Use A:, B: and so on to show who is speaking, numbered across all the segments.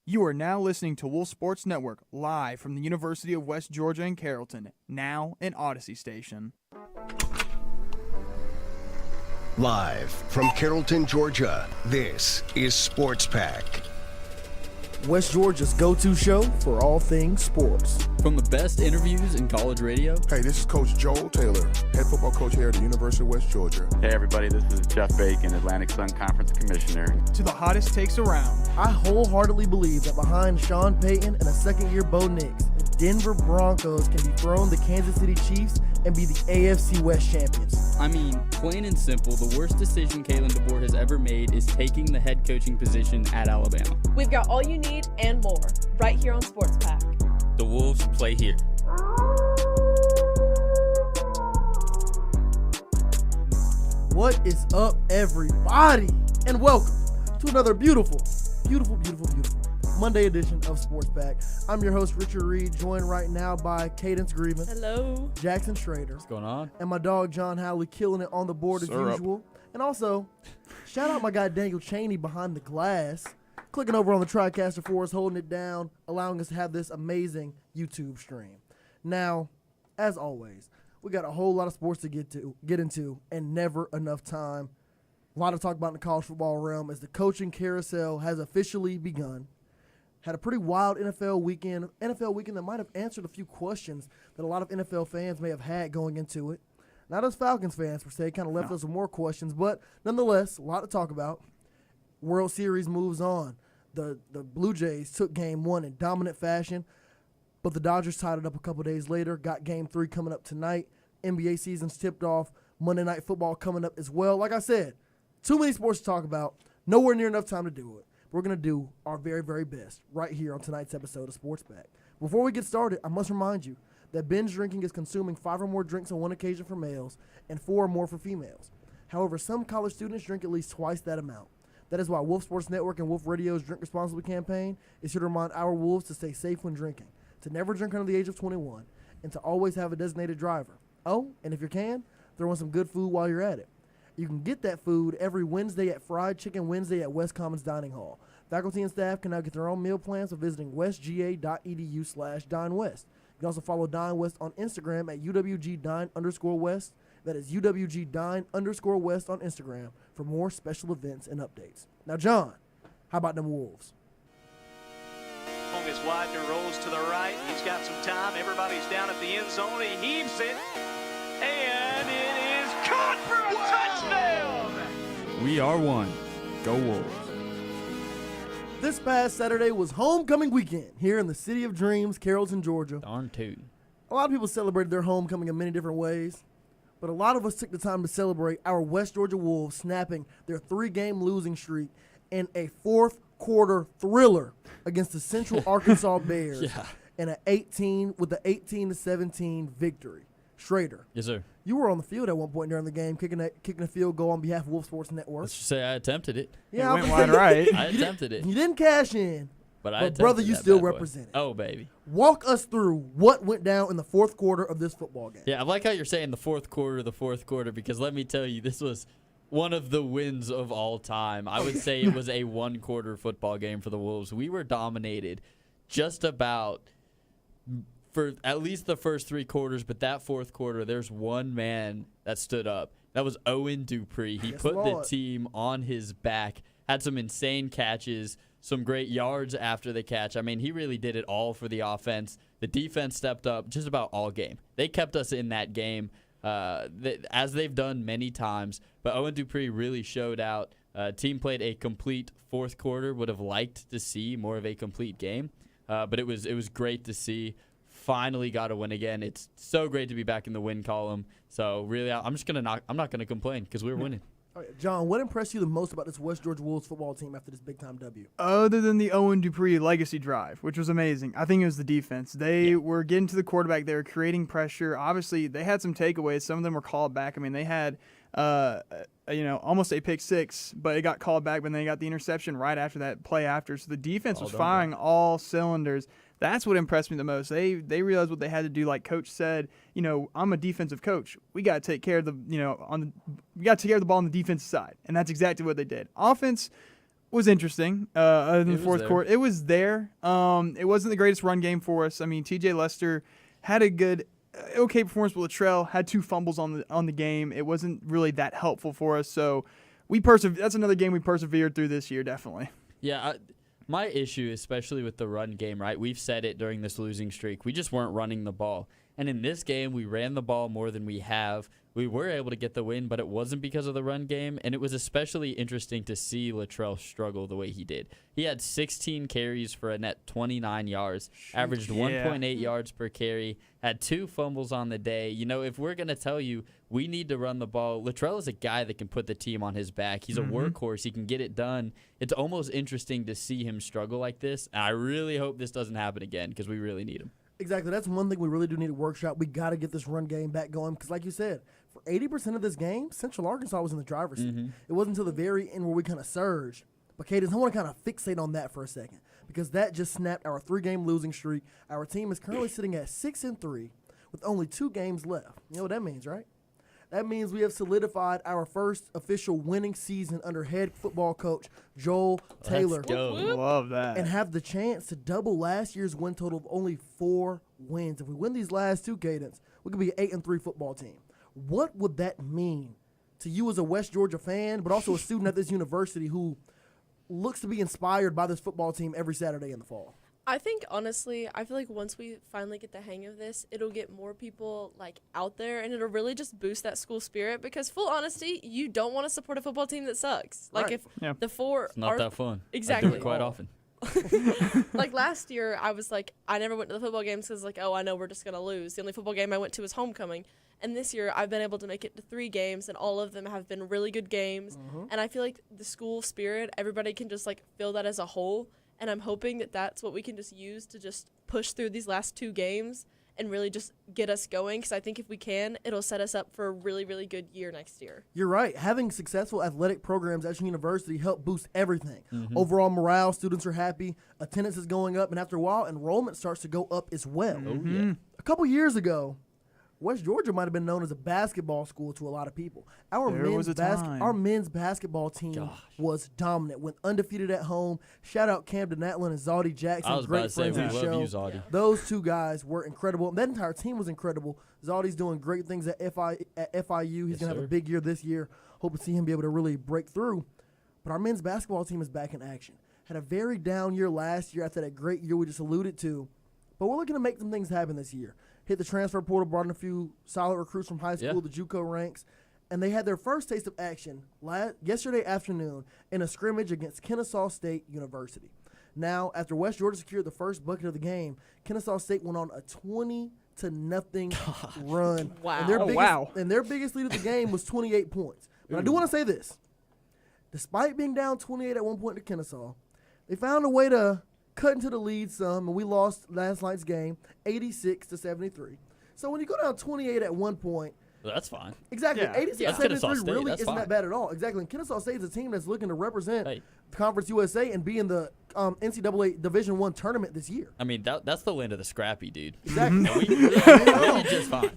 A: You are now listening to Wolf Sports Network live from the University of West Georgia in Carrollton, now an Odyssey station.
B: Live from Carrollton, Georgia, this is Sports Pack.
C: West Georgia's go-to show for all things sports.
D: From the best interviews in college radio.
E: Hey, this is Coach Joel Taylor, head football coach here at the University of West Georgia.
F: Hey everybody, this is Jeff Bacon, Atlantic Sun Conference Commissioner.
A: To the hottest takes around.
C: I wholeheartedly believe that behind Sean Payton and a second-year Bo Nix, the Denver Broncos can dethrone the Kansas City Chiefs and be the AFC West champions.
D: I mean, plain and simple, the worst decision Kalen DeBoer has ever made is taking the head coaching position at Alabama.
G: We've got all you need and more right here on Sports Pack.
D: The Wolves play here.
C: What is up, everybody? And welcome to another beautiful Monday edition of Sports Pack. I'm your host, Richard Reed, joined right now by Cadence Grievin.
G: Hello.
C: Jackson Schrader.
D: What's going on?
C: And my dog, John Howley, killing it on the board as usual. And also, shout out my guy, Daniel Chaney, behind the glass, clicking over on the TriCaster for us, holding it down, allowing us to have this amazing YouTube stream. Now, as always, we got a whole lot of sports to get into, and never enough time. A lot to talk about in the college football realm as the coaching carousel has officially begun. Had a pretty wild NFL weekend that might have answered a few questions that a lot of NFL fans may have had going into it. Not as Falcons fans, per se, kind of left us with more questions, but nonetheless, a lot to talk about. World Series moves on. The Blue Jays took Game 1 in dominant fashion, but the Dodgers tied it up a couple days later, got Game 3 coming up tonight. NBA season's tipped off. Monday Night Football coming up as well. Like I said, too many sports to talk about. Nowhere near enough time to do it. We're going to do our very, very best right here on tonight's episode of Sports Pack. Before we get started, I must remind you that binge drinking is consuming 5 or more drinks on one occasion for males and 4 or more for females. However, some college students drink at least twice that amount. That is why Wolf Sports Network and Wolf Radio's Drink Responsibly campaign is here to remind our Wolves to stay safe when drinking, to never drink under the age of 21, and to always have a designated driver. Oh, and if you can, throw in some good food while you're at it. You can get that food every Wednesday at Fried Chicken Wednesday at West Commons Dining Hall. Faculty and staff can now get their own meal plans by visiting westga.edu/dinewest. You can also follow Dine West on Instagram at UWGDine_West. That is UWGDine_West on Instagram for more special events and updates. Now, John, how about them Wolves?
H: Long is wide and rolls to the right. He's got some time. Everybody's down at the end zone. He heaves it. And it is caught for a touchdown.
D: We are one. Go Wolves.
C: This past Saturday was homecoming weekend here in the City of Dreams, Carrollton, Georgia.
D: Darn tootin'.
C: A lot of people celebrated their homecoming in many different ways, but a lot of us took the time to celebrate our West Georgia Wolves snapping their 3-game losing streak in a fourth-quarter thriller against the Central Arkansas Bears in an 18-17 victory. Schrader.
D: Yes, sir.
C: You were on the field at one point during the game, kicking a field goal on behalf of Wolf Sports Network.
D: Let's just say I attempted it.
C: Yeah,
A: it went wide right.
D: I attempted it.
C: You didn't cash in,
D: but
C: brother, you still represented.
D: Oh, baby.
C: Walk us through what went down in the fourth quarter of this football game.
D: Yeah, I like how you're saying the fourth quarter, because let me tell you, this was one of the wins of all time. I would say it was a one-quarter football game for the Wolves. We were dominated just about for at least the first 3 quarters, but that fourth quarter, there's one man that stood up. That was Owen Dupree. He put the team on his back, had some insane catches, some great yards after the catch. I mean, he really did it all for the offense. The defense stepped up just about all game. They kept us in that game as they've done many times, but Owen Dupree really showed out. Team played a complete fourth quarter. Would have liked to see more of a complete game, but it was great to see. Finally got a win again. It's so great to be back in the win column. So really, I'm not gonna complain because we were winning.
C: All right, John, what impressed you the most about this West Georgia Wolves football team after this big-time W?
A: Other than the Owen Dupree legacy drive, which was amazing, I think it was the defense. They were getting to the quarterback. They were creating pressure. Obviously, they had some takeaways. Some of them were called back. I mean, they had almost a pick six, but it got called back, but then they got the interception right after that play after. So the defense was firing all cylinders. That's what impressed me the most. They realized what they had to do. Like Coach said, I'm a defensive coach. We got to take care of the ball on the defensive side, and that's exactly what they did. Offense, was interesting. In the fourth
D: there.
A: quarter, it was there. It wasn't the greatest run game for us. I mean, T.J. Lester had a good, okay performance, but Latrell had 2 fumbles on the game. It wasn't really that helpful for us. So that's another game we persevered through this year, definitely.
D: Yeah, my issue, especially with the run game, right? We've said it during this losing streak. We just weren't running the ball. And in this game, we ran the ball more than we have. We were able to get the win, but it wasn't because of the run game. And it was especially interesting to see Latrell struggle the way he did. He had 16 carries for a net 29 yards, averaged 1.8 yards per carry, had 2 fumbles on the day. You know, if we're going to tell you we need to run the ball, Latrell is a guy that can put the team on his back. He's a workhorse. He can get it done. It's almost interesting to see him struggle like this. And I really hope this doesn't happen again because we really need him.
C: Exactly. That's one thing we really do need to workshop. We got to get this run game back going because, like you said, for 80% of this game, Central Arkansas was in the driver's seat. It wasn't until the very end where we kind of surged. But, Cadence, I want to kind of fixate on that for a second because that just snapped our 3-game losing streak. Our team is currently sitting at 6-3 with only 2 games left. You know what that means, right? That means we have solidified our first official winning season under head football coach Joel Taylor.
D: Let's go.
A: Love that.
C: And have the chance to double last year's win total of only 4 wins. If we win these last 2, Cadence, we could be an 8-3 football team. What would that mean to you as a West Georgia fan, but also a student at this university who looks to be inspired by this football team every Saturday in the fall?
G: I think, honestly, I feel like once we finally get the hang of this, it'll get more people, like, out there, and it'll really just boost that school spirit because, full honesty, you don't want to support a football team that sucks. Like,
C: Right.
G: if the 4
D: It's not that fun.
G: Exactly.
D: I do it quite often.
G: Like, last year, I was like, I never went to the football games because, like, oh, I know we're just going to lose. The only football game I went to was homecoming. And this year, I've been able to make it to 3 games, and all of them have been really good games. And I feel like the school spirit, everybody can just, like, feel that as a whole. And I'm hoping that that's what we can just use to just push through these last 2 games and really just get us going. Because I think if we can, it'll set us up for a really, really good year next year.
C: You're right. Having successful athletic programs at your university help boost everything. Overall morale, students are happy, attendance is going up, and after a while, enrollment starts to go up as well.
D: Oh, yeah.
C: A couple years ago, West Georgia might have been known as a basketball school to a lot of people. Our men's basketball team was dominant, went undefeated at home. Shout out Camden Atlin and Zaldi Jackson,
D: I was
C: great
D: about to say,
C: friends
D: we
C: of the
D: love
C: show.
D: you, Zaldi.
C: Those 2 guys were incredible. That entire team was incredible. Zaldi's doing great things at FIU. He's going to have a big year this year. Hope to see him be able to really break through. But our men's basketball team is back in action. Had a very down year last year after that great year we just alluded to. But we're looking to make some things happen this year. Hit the transfer portal, brought in a few solid recruits from high school, the JUCO ranks, and they had their first taste of action yesterday afternoon in a scrimmage against Kennesaw State University. Now, after West Georgia secured the first bucket of the game, Kennesaw State went on a 20-0 run.
G: Wow.
C: And their biggest lead of the game was 28 points. But I do want to say this. Despite being down 28 at one point to Kennesaw, they found a way to cut into the lead some, and we lost last night's game 86-73. So when you go down 28 at one point,
D: Well, that's fine.
C: exactly,
A: Yeah.
C: 86-73 really
D: That's
C: isn't
D: fine.
C: that bad at all. Exactly. And Kennesaw State is a team that's looking to represent
D: Hey.
C: Conference USA and be in the NCAA Division I tournament this year.
D: I mean, that's the land of the scrappy, dude.
C: Exactly.
D: We're just fine.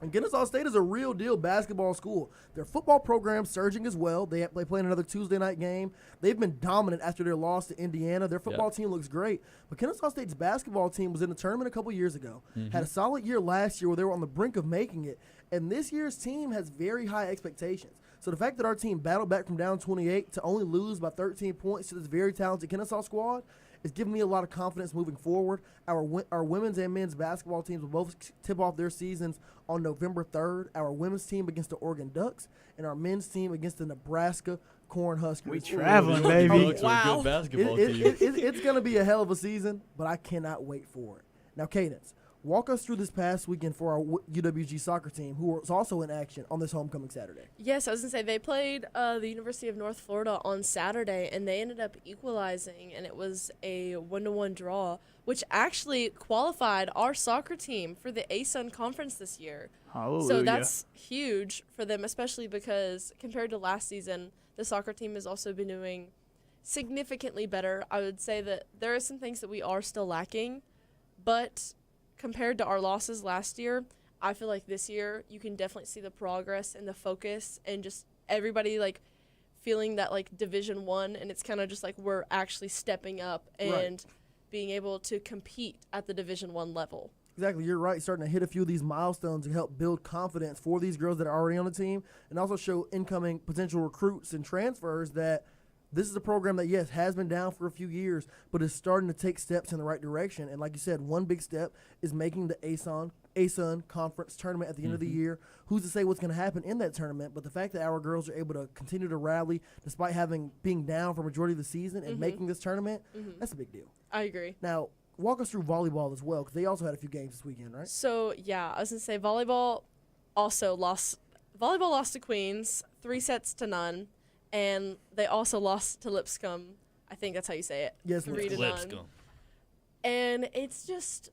C: And Kennesaw State is a real deal basketball school. Their football program's surging as well. They play another Tuesday night game. They've been dominant after their loss to Indiana. Their football team looks great. But Kennesaw State's basketball team was in the tournament a couple years ago. Had a solid year last year where they were on the brink of making it. And this year's team has very high expectations. So the fact that our team battled back from down 28 to only lose by 13 points to this very talented Kennesaw squad is giving me a lot of confidence moving forward. Our women's and men's basketball teams will both tip off their seasons on November 3rd. Our women's team against the Oregon Ducks and our men's team against the Nebraska Cornhuskers.
A: We traveling, baby.
D: Wow. Good basketball team.
C: It's going to be a hell of a season, but I cannot wait for it. Now, Cadence, walk us through this past weekend for our UWG soccer team, who was also in action on this homecoming Saturday.
G: Yes, I was going to say, they played the University of North Florida on Saturday, and they ended up equalizing, and it was a 1-1 draw, which actually qualified our soccer team for the ASUN conference this year.
A: Hallelujah.
G: So that's huge for them, especially because compared to last season, the soccer team has also been doing significantly better. I would say that there are some things that we are still lacking, but compared to our losses last year, I feel like this year you can definitely see the progress and the focus and just everybody like feeling that like Division I, and it's kind of just like we're actually stepping up and being able to compete at the Division I level.
C: Exactly, you're right. Starting to hit a few of these milestones to help build confidence for these girls that are already on the team, and also show incoming potential recruits and transfers that this is a program that, yes, has been down for a few years, but is starting to take steps in the right direction. And like you said, one big step is making the ASUN conference tournament at the end of the year. Who's to say what's going to happen in that tournament? But the fact that our girls are able to continue to rally despite being down for majority of the season and making this tournament, that's a big deal.
G: I agree.
C: Now, walk us through volleyball as well, because they also had a few games this weekend, right?
G: So, yeah, I was going to say volleyball also lost. Volleyball lost to Queens, 3-0. And they also lost to Lipscomb. I think that's how you say it.
C: Yes,
G: 3-0.
D: Lipscomb.
G: And it's just,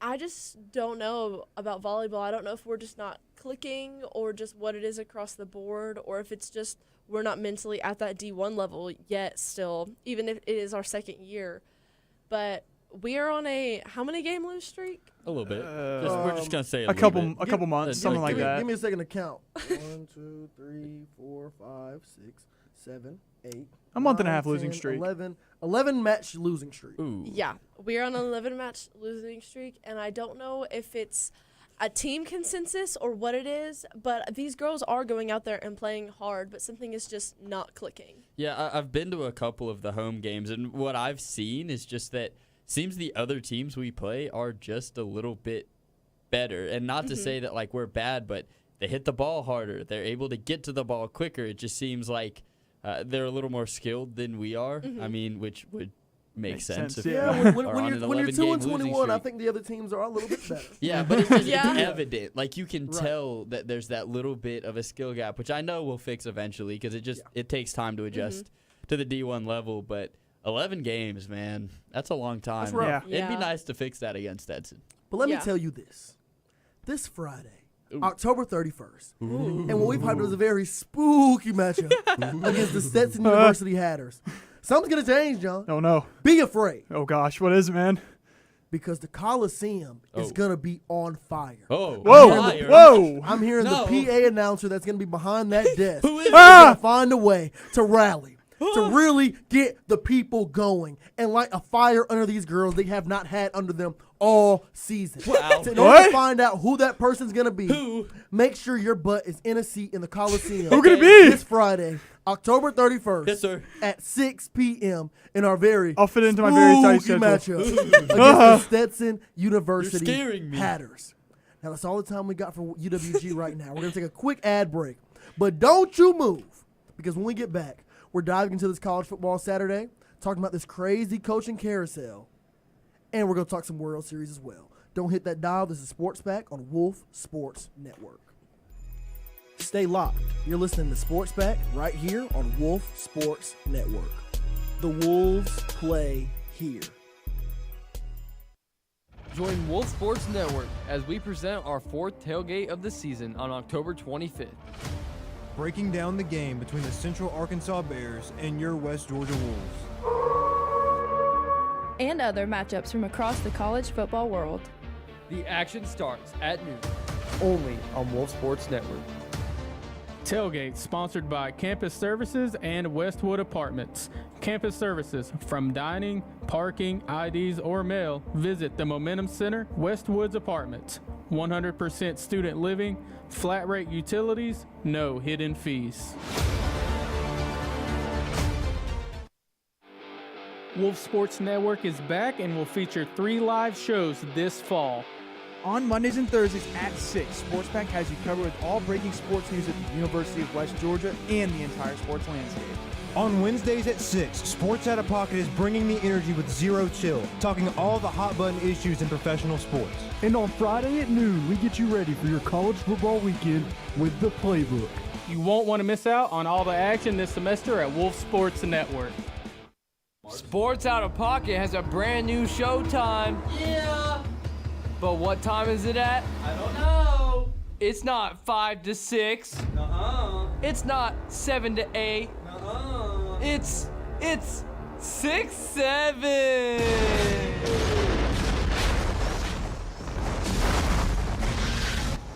G: I just don't know about volleyball. I don't know if we're just not clicking or just what it is across the board, or if it's just we're not mentally at that D1 level yet still, even if it is our second year. But we are on a how many game lose streak?
D: A little bit. We're just gonna say
A: a couple months, something like that.
C: Give me a second to count. 1, 2, 3, 4, 5, 6, 7, 8.
A: A month and a half
C: 9,
A: losing
C: 10,
A: streak.
C: 11 match losing streak.
D: Ooh.
G: Yeah, we are on an 11 match losing streak, and I don't know if it's a team consensus or what it is, but these girls are going out there and playing hard, but something is just not clicking.
D: Yeah, I've been to a couple of the home games, and what I've seen is just that seems the other teams we play are just a little bit better. And not to say that, like, we're bad, but they hit the ball harder. They're able to get to the ball quicker. It just seems like they're a little more skilled than we are. I mean, which would make sense. If
C: Yeah,
D: we
C: when you're 2-21, I think the other teams are a little bit better.
D: Yeah, but it's, just,
G: Yeah.
D: it's evident. Like, you can tell that there's that little bit of a skill gap, which I know we'll fix eventually because it takes time to adjust to the D1 level. But 11 games, man, that's a long time.
C: That's rough.
A: Yeah.
D: It'd be nice to fix that against Edson.
C: But let me
G: Yeah.
C: tell you this. This Friday,
D: Ooh.
C: October 31st, and what we've hyped was a very spooky matchup against the Stetson University Hatters. Something's going to change, John.
A: Oh, no.
C: Be afraid,
A: Oh, gosh. What is it, man?
C: because the Coliseum is going to be on fire.
D: Oh,
A: Whoa.
D: fire.
A: Whoa.
C: I'm hearing
D: No.
C: the PA announcer that's going to be behind that desk.
D: Who is
C: is
D: it?
C: going to find a way to rally, to really get the people going and light a fire under these girls they have not had under them all season.
D: Wow.
C: So in order to
A: What?
C: find out who that person's going to be,
D: Who?
C: make sure your butt is in a seat in the Coliseum.
A: Who could it be?
C: This Friday, October 31st.
D: Yes, sir.
C: At 6 p.m. in our very
A: I'll fit it into my very tight
C: spooky
A: schedule.
C: matchup against the Stetson University
D: You're scaring me.
C: Hatters. Now, that's all the time we got for UWG right now. We're going to take a quick ad break. But don't you move, because when we get back, we're diving into this college football Saturday, talking about this crazy coaching carousel, and we're going to talk some World Series as well. Don't hit that dial. This is Sports Pack on Wolf Sports Network. Stay locked. You're listening to Sports Pack right here on Wolf Sports Network. The Wolves play here.
I: Join Wolf Sports Network as we present our fourth tailgate of the season on October 25th.
J: Breaking down the game between the Central Arkansas Bears and your West Georgia Wolves.
K: And other matchups from across the college football world.
I: The action starts at noon, only on Wolf Sports Network.
L: Tailgate sponsored by Campus Services and Westwood Apartments. Campus Services, from dining, parking, IDs, or mail, visit the Momentum Center, Westwood's Apartments. 100% student living, flat rate utilities, no hidden fees. Wolf Sports Network is back and will feature 3 live shows this fall.
A: On Mondays and Thursdays at 6, Sports Pack has you covered with all breaking sports news at the University of West Georgia and the entire sports landscape.
J: On Wednesdays at 6, Sports Out of Pocket is bringing the energy with Zero Chill, talking all the hot button issues in professional sports.
M: And on Friday at noon, we get you ready for your college football weekend with The Playbook.
L: You won't want to miss out on all the action this semester at Wolf Sports Network.
I: Sports Out of Pocket has a brand new showtime.
N: Yeah.
I: But what time is it at?
N: I don't know.
I: It's not 5 to 6. It's not 7 to 8. It's 6, 7.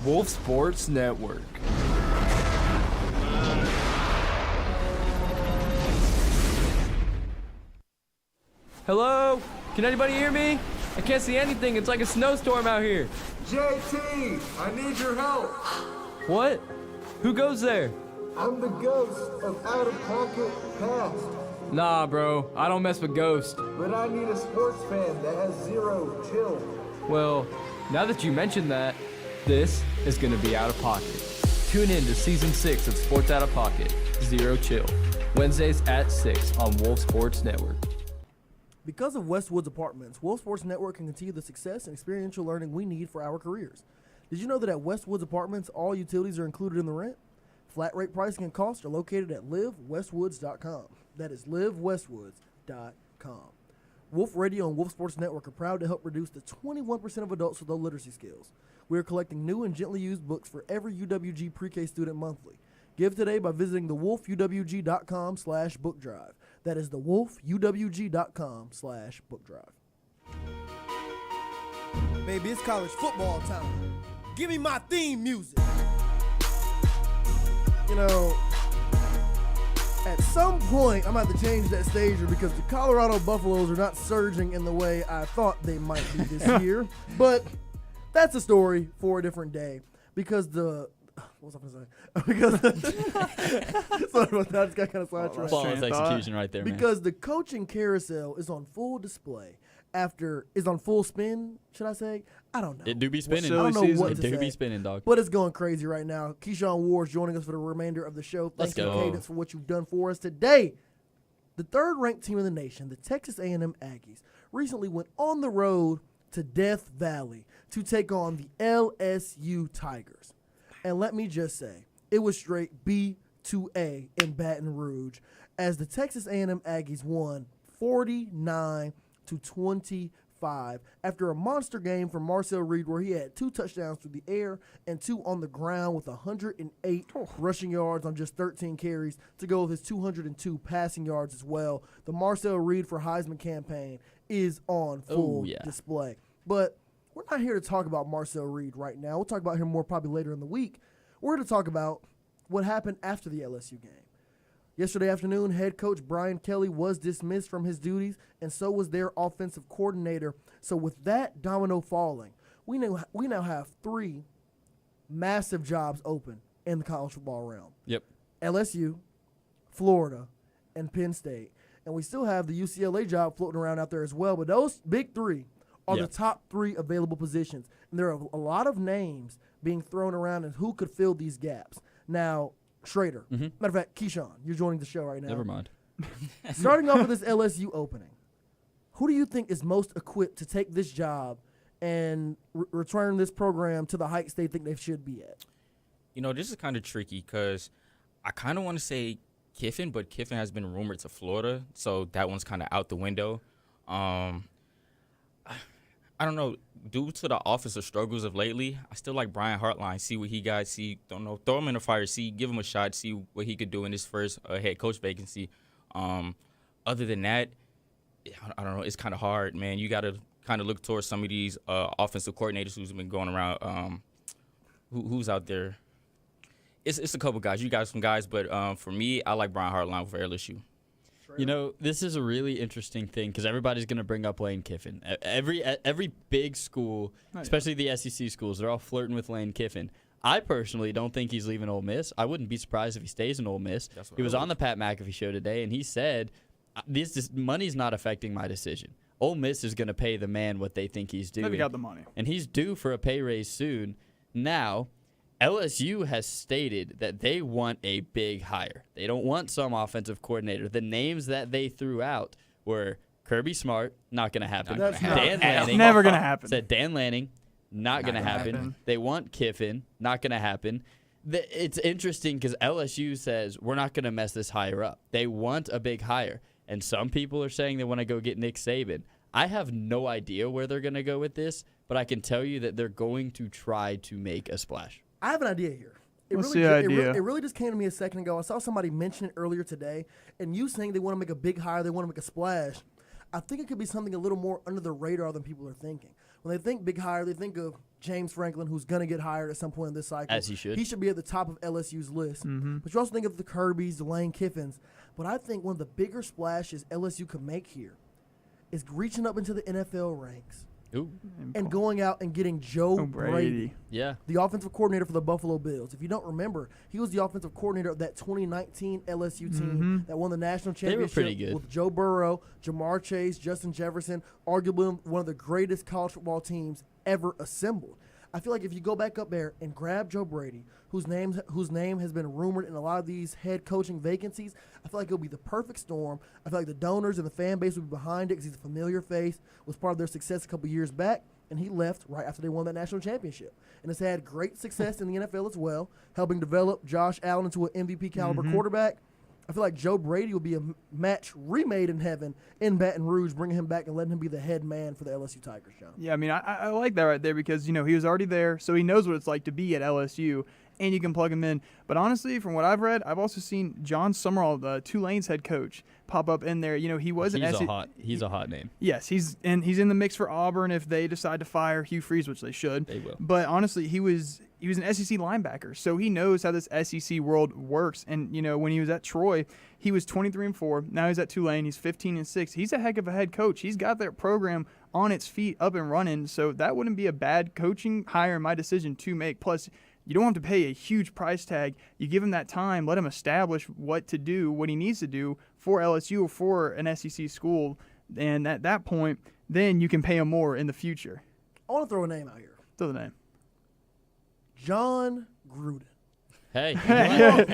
I: Wolf Sports Network. Hello? Can anybody hear me? I can't see anything. It's like a snowstorm out here.
O: JT, I need your help.
I: What? Who goes there?
O: I'm the ghost of Out of Pocket Past.
I: Nah, bro. I don't mess with ghosts.
O: But I need a sports fan that has zero chill.
I: Well, now that you mentioned that, this is going to be Out of Pocket. Tune in to Season 6 of Sports Out of Pocket, Zero Chill. Wednesdays at 6 on Wolf Sports Network.
C: Because of Westwood's Apartments, Wolf Sports Network can continue the success and experiential learning we need for our careers. Did you know that at Westwood's Apartments, all utilities are included in the rent? Flat rate pricing and costs are located at livewestwoods.com. That is livewestwoods.com. Wolf Radio and Wolf Sports Network are proud to help reduce the 21% of adults with low literacy skills. We are collecting new and gently used books for every UWG pre-K student monthly. Give today by visiting thewolfuwg.com/book drive. That is thewolfuwg.com/book drive.
P: Baby, it's college football time. Give me my theme music.
C: You know, at some point, I'm going to have to change that stager because the Colorado Buffaloes are not surging in the way I thought they might be this year. But that's a story for a different day because what was I going to say? Because sorry about that. I just got kind of sidetracked.
D: Flawless execution right there, man.
C: Because the coaching carousel is on full display. Is on full spin, should I say? I don't know.
D: It do be spinning.
C: I don't know what to say.
D: It do be spinning, dog.
C: But it's going crazy right now. Keyshawn Ward is joining us for the remainder of the show.
D: Let's
C: Thanks
D: go.
C: to Cadence for what you've done for us today. The third-ranked team in the nation, the Texas A&M Aggies, recently went on the road to Death Valley to take on the LSU Tigers. And let me just say, it was straight B2A in Baton Rouge as the Texas A&M Aggies won 49-25 after a monster game from Marcel Reed where he had 2 touchdowns through the air and 2 on the ground with 108 rushing yards on just 13 carries to go with his 202 passing yards as well. The Marcel Reed for Heisman campaign is on full display. But we're not here to talk about Marcel Reed right now. We'll talk about him more probably later in the week. We're here to talk about what happened after the LSU game. Yesterday afternoon, head coach Brian Kelly was dismissed from his duties, and so was their offensive coordinator. So with that domino falling, we now have 3 massive jobs open in the college football realm.
D: Yep.
C: LSU, Florida, and Penn State. And we still have the UCLA job floating around out there as well. But those big 3 are the top 3 available positions. And there are a lot of names being thrown around and who could fill these gaps. Now, Schrader. Matter of fact, Keyshawn, you're joining the show right now.
D: Never mind.
C: Starting off with this LSU opening, who do you think is most equipped to take this job and return this program to the heights they think they should be at?
Q: You know, this is kind of tricky because I kind of want to say Kiffin, but Kiffin has been rumored to Florida, so that one's kind of out the window. I don't know. Due to the offensive struggles of lately, I still like Brian Hartline. See what he got. Throw him in the fire. Give him a shot. See what he could do in his first head coach vacancy. Other than that, I don't know. It's kind of hard, man. You got to kind of look towards some of these offensive coordinators who's been going around. Who's out there? It's a couple guys. You got some guys, but for me, I like Brian Hartline for LSU.
D: You know, this is a really interesting thing because everybody's going to bring up Lane Kiffin. Every big school, especially the SEC schools, they're all flirting with Lane Kiffin. I personally don't think he's leaving Ole Miss. I wouldn't be surprised if he stays in Ole Miss. He was on the Pat McAfee show today, and he said, this money's not affecting my decision. Ole Miss is going to pay the man what they think he's doing.
A: They've got the money.
D: And he's due for a pay raise soon. Now, LSU has stated that they want a big hire. They don't want some offensive coordinator. The names that they threw out were Kirby Smart, not going to happen. Dan Lanning,
A: never going to happen.
D: Said Dan Lanning, not going to happen. They want Kiffin, not going to happen. It's interesting because LSU says we're not going to mess this hire up. They want a big hire. And some people are saying they want to go get Nick Saban. I have no idea where they're going to go with this, but I can tell you that they're going to try to make a splash.
C: I have an idea here. It really just came to me a second ago. I saw somebody mention it earlier today, and you saying they want to make a big hire, they want to make a splash. I think it could be something a little more under the radar than people are thinking. When they think big hire, they think of James Franklin, who's going to get hired at some point in this cycle.
D: As he should.
C: He should be at the top of LSU's list. But you also think of the Kirbys, the Lane Kiffins. But I think one of the bigger splashes LSU could make here is reaching up into the NFL ranks
D: Ooh.
C: and going out and getting Joe Brady.
D: Yeah.
C: The offensive coordinator for the Buffalo Bills. If you don't remember, he was the offensive coordinator of that 2019 LSU team that won the national championship
D: pretty good.
C: with Joe Burrow, Jamar Chase, Justin Jefferson, arguably one of the greatest college football teams ever assembled. I feel like if you go back up there and grab Joe Brady, whose name has been rumored in a lot of these head coaching vacancies, I feel like it'll be the perfect storm. I feel like the donors and the fan base will be behind it because he's a familiar face, was part of their success a couple years back, and he left right after they won that national championship. And has had great success in the NFL as well, helping develop Josh Allen into an MVP caliber quarterback. I feel like Joe Brady will be a match remade in heaven in Baton Rouge, bringing him back and letting him be the head man for the LSU Tigers, John.
A: Yeah, I mean, I like that right there because, he was already there, so he knows what it's like to be at LSU, and you can plug him in. But honestly, from what I've read, I've also seen John Summerall, the Tulane's head coach, pop up in there. He was
D: He's a hot name.
A: Yes, he's in the mix for Auburn if they decide to fire Hugh Freeze, which they should.
D: They will.
A: But honestly, he was an SEC linebacker, so he knows how this SEC world works. And when he was at Troy, he was 23-4. Now he's at Tulane. He's 15-6. He's a heck of a head coach. He's got that program on its feet, up and running. So that wouldn't be a bad coaching hire in my decision to make. Plus, you don't have to pay a huge price tag. You give him that time, let him establish what to do, what he needs to do for LSU or for an SEC school. And at that point, then you can pay him more in the future.
C: I want to throw a name out here.
A: Throw the name.
C: John Gruden.
D: Hey,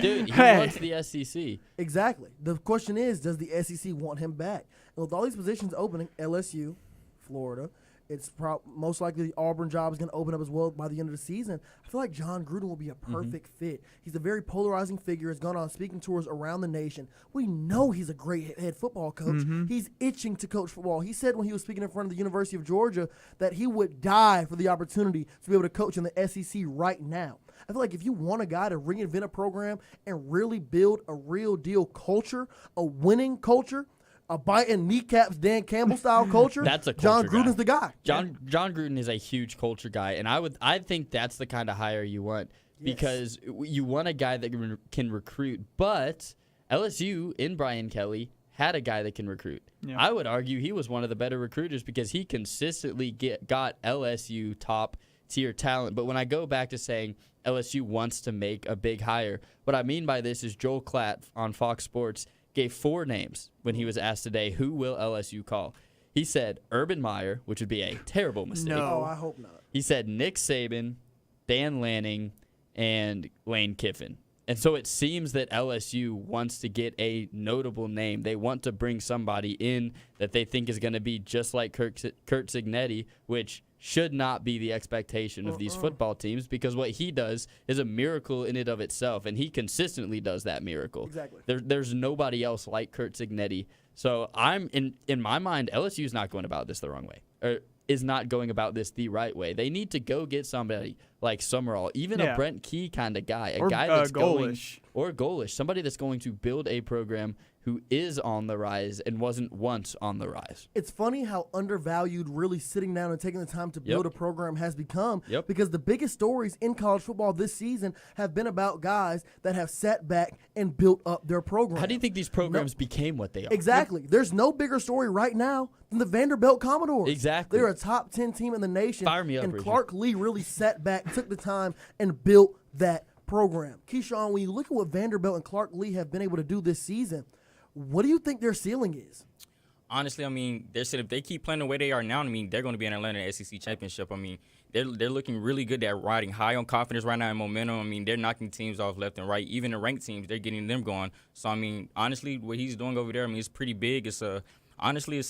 D: dude, he wants the SEC.
C: Exactly. The question is, does the SEC want him back? And with all these positions opening, LSU, Florida, it's most likely the Auburn job is going to open up as well by the end of the season. I feel like John Gruden will be a perfect fit. He's a very polarizing figure, has gone on speaking tours around the nation. We know he's a great head football coach. He's itching to coach football. He said when he was speaking in front of the University of Georgia that he would die for the opportunity to be able to coach in the SEC right now. I feel like if you want a guy to reinvent a program and really build a real deal culture, a winning culture, a biting kneecaps Dan Campbell style culture,
D: that's a
C: John
D: culture
C: Gruden's
D: guy.
C: the guy.
D: John Gruden is a huge culture guy, and I think that's the kind of hire you want because you want a guy that can recruit. But LSU in Brian Kelly had a guy that can recruit. Yeah. I would argue he was one of the better recruiters because he consistently got LSU top tier talent. But when I go back to saying LSU wants to make a big hire, what I mean by this is Joel Klatt on Fox Sports gave 4 names when he was asked today, who will LSU call? He said Urban Meyer, which would be a terrible mistake.
C: No, I hope not.
D: He said Nick Saban, Dan Lanning, and Lane Kiffin. And so it seems that LSU wants to get a notable name. They want to bring somebody in that they think is going to be just like Kurt Cignetti, which should not be the expectation of these football teams because what he does is a miracle in and of itself, and he consistently does that miracle.
C: Exactly.
D: There's nobody else like Kurt Cignetti. So I'm in my mind, LSU is not going about this the wrong way, or is not going about this the right way. They need to go get somebody like Summerall, even a Brent Key kind of guy, a guy that's Golish, somebody that's going to build a program who is on the rise and wasn't once on the rise.
C: It's funny how undervalued really sitting down and taking the time to build a program has become because the biggest stories in college football this season have been about guys that have sat back and built up their program.
D: How do you think these programs became what they are?
C: Exactly. There's no bigger story right now than the Vanderbilt Commodores.
D: Exactly.
C: They're a top 10 team in the nation.
D: Fire me up,
C: and
D: Richard.
C: Clark Lee really sat back, took the time, and built that program. Keyshawn, when you look at what Vanderbilt and Clark Lee have been able to do this season, what do you think their ceiling is?
Q: Honestly, I mean, if they keep playing the way they are now, I mean, they're going to be in Atlanta in the SEC championship. I mean, they're looking really good. They're riding high on confidence right now and momentum. I mean, they're knocking teams off left and right. Even the ranked teams, they're getting them going. So, I mean, honestly, what he's doing over there, I mean, it's pretty big. It's a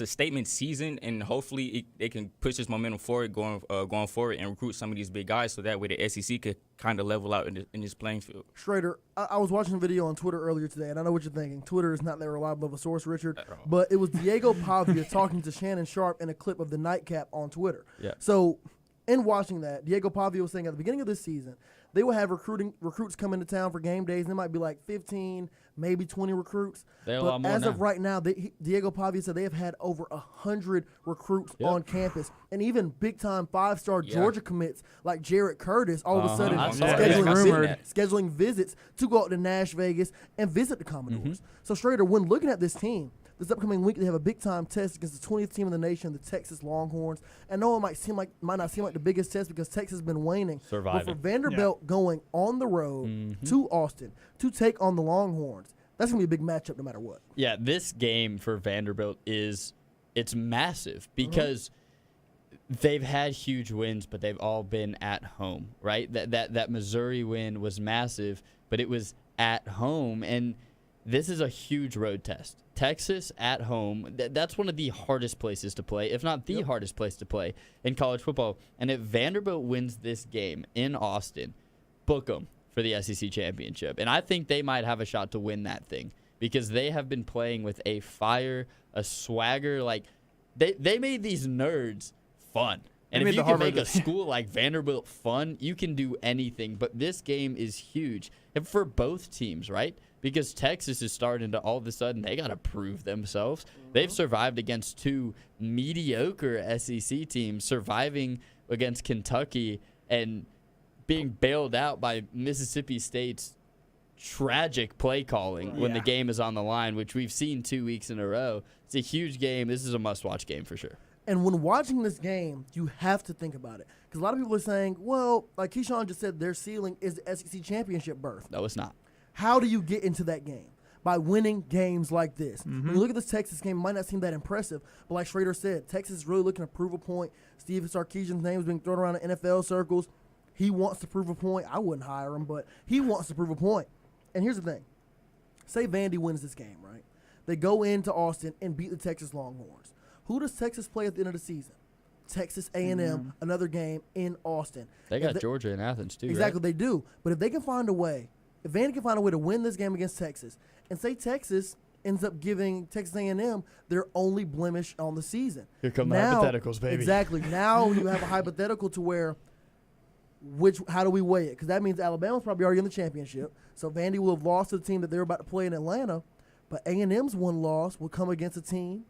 Q: statement season, and hopefully they can push this momentum forward going forward and recruit some of these big guys so that way the SEC could kind of level out in this playing field.
C: Schrader, I was watching a video on Twitter earlier today, and I know what you're thinking. Twitter is not that reliable of a source, Richard, but it was Diego Pavia talking to Shannon Sharp in a clip of the Nightcap on Twitter.
D: Yeah.
C: So in watching that, Diego Pavia was saying at the beginning of this season, they will have recruits come into town for game days, and there might be like 15, maybe 20 recruits.
D: But
C: as of right now, Diego Pavia said they have had over 100 recruits on campus, and even big-time 5-star Georgia commits like Jarrett Curtis all of a sudden scheduling visits to go out to Nash Vegas and visit the Commodores. So, Schrader, when looking at this team, this upcoming week they have a big-time test against the 20th team in the nation, the Texas Longhorns. I know it might not seem like the biggest test because Texas has been waning.
D: Surviving.
C: But for Vanderbilt going on the road to Austin to take on the Longhorns, that's going to be a big matchup no matter what.
D: Yeah, this game for Vanderbilt it's massive because they've had huge wins, but they've all been at home, right? That Missouri win was massive, but it was at home, and this is a huge road test. Texas at home, that's one of the hardest places to play, if not the hardest place to play in college football. And if Vanderbilt wins this game in Austin, book them for the SEC championship. And I think they might have a shot to win that thing because they have been playing with a fire, a swagger. Like they made these nerds fun. And if you can make a school like Vanderbilt fun, you can do anything. But this game is huge. And for both teams, right? Because Texas is starting to all of a sudden, they got to prove themselves. They've survived against two mediocre SEC teams, surviving against Kentucky and being bailed out by Mississippi State's tragic play calling when the game is on the line, which we've seen 2 weeks in a row. It's a huge game. This is a must-watch game for sure.
C: And when watching this game, you have to think about it. Because a lot of people are saying, well, like Keyshawn just said, their ceiling is the SEC championship berth.
D: No, it's not.
C: How do you get into that game? By winning games like this. When you look at this Texas game, it might not seem that impressive, but like Schrader said, Texas is really looking to prove a point. Steve Sarkisian's name is being thrown around in NFL circles. He wants to prove a point. I wouldn't hire him, but he wants to prove a point. And here's the thing. Say Vandy wins this game, right? They go into Austin and beat the Texas Longhorns. Who does Texas play at the end of the season? Texas A&M, another game in Austin.
D: They got Georgia and Athens too,
C: exactly,
D: right?
C: They do. But if they can find a way, if Vandy can find a way to win this game against Texas, and say Texas ends up giving Texas A&M their only blemish on the season.
D: Here come the hypotheticals, baby.
C: Exactly. Now you have a hypothetical to where how do we weigh it? Because that means Alabama's probably already in the championship. So Vandy will have lost to the team that they're about to play in Atlanta. But A&M's one loss will come against a team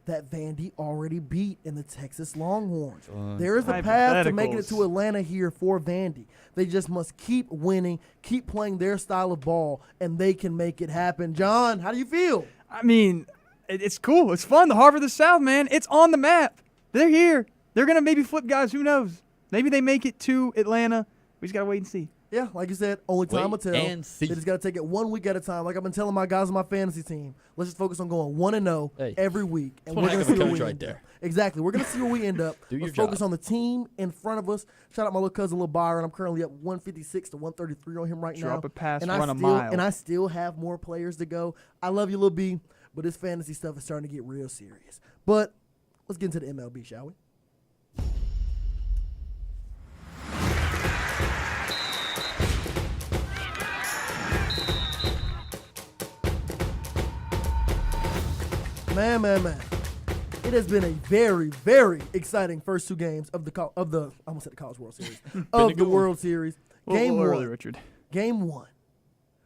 C: that Vandy already beat in the Texas Longhorns. There is a path to making it to Atlanta here for Vandy. They just must keep winning, keep playing their style of ball, and they can make it happen. John, how do you feel?
A: I mean, it's cool. It's fun. The Harvard of the South, man. It's on the map. They're here. They're going to maybe flip guys. Who knows? Maybe they make it to Atlanta. We just got to wait and see.
C: Yeah, like you said, only time will tell.
D: And see.
C: They just got to take it 1 week at a time. Like I've been telling my guys on my fantasy team, let's just focus on going 1-0 every week, and we're going to see where we end up. Exactly, we're going to see where we end up. Let's focus on the team in front of us. Shout out my little cousin, Lil Byron. I'm currently up 156 to 133 on him right now.
A: Drop a pass,
C: and
A: run a mile.
C: And I still have more players to go. I love you, Lil B, but this fantasy stuff is starting to get real serious. But let's get into the MLB, shall we? Man. It has been a very, very exciting first two games of I almost said the College World Series, of the World Series. Game one.
A: Early, Richard.
C: Game one.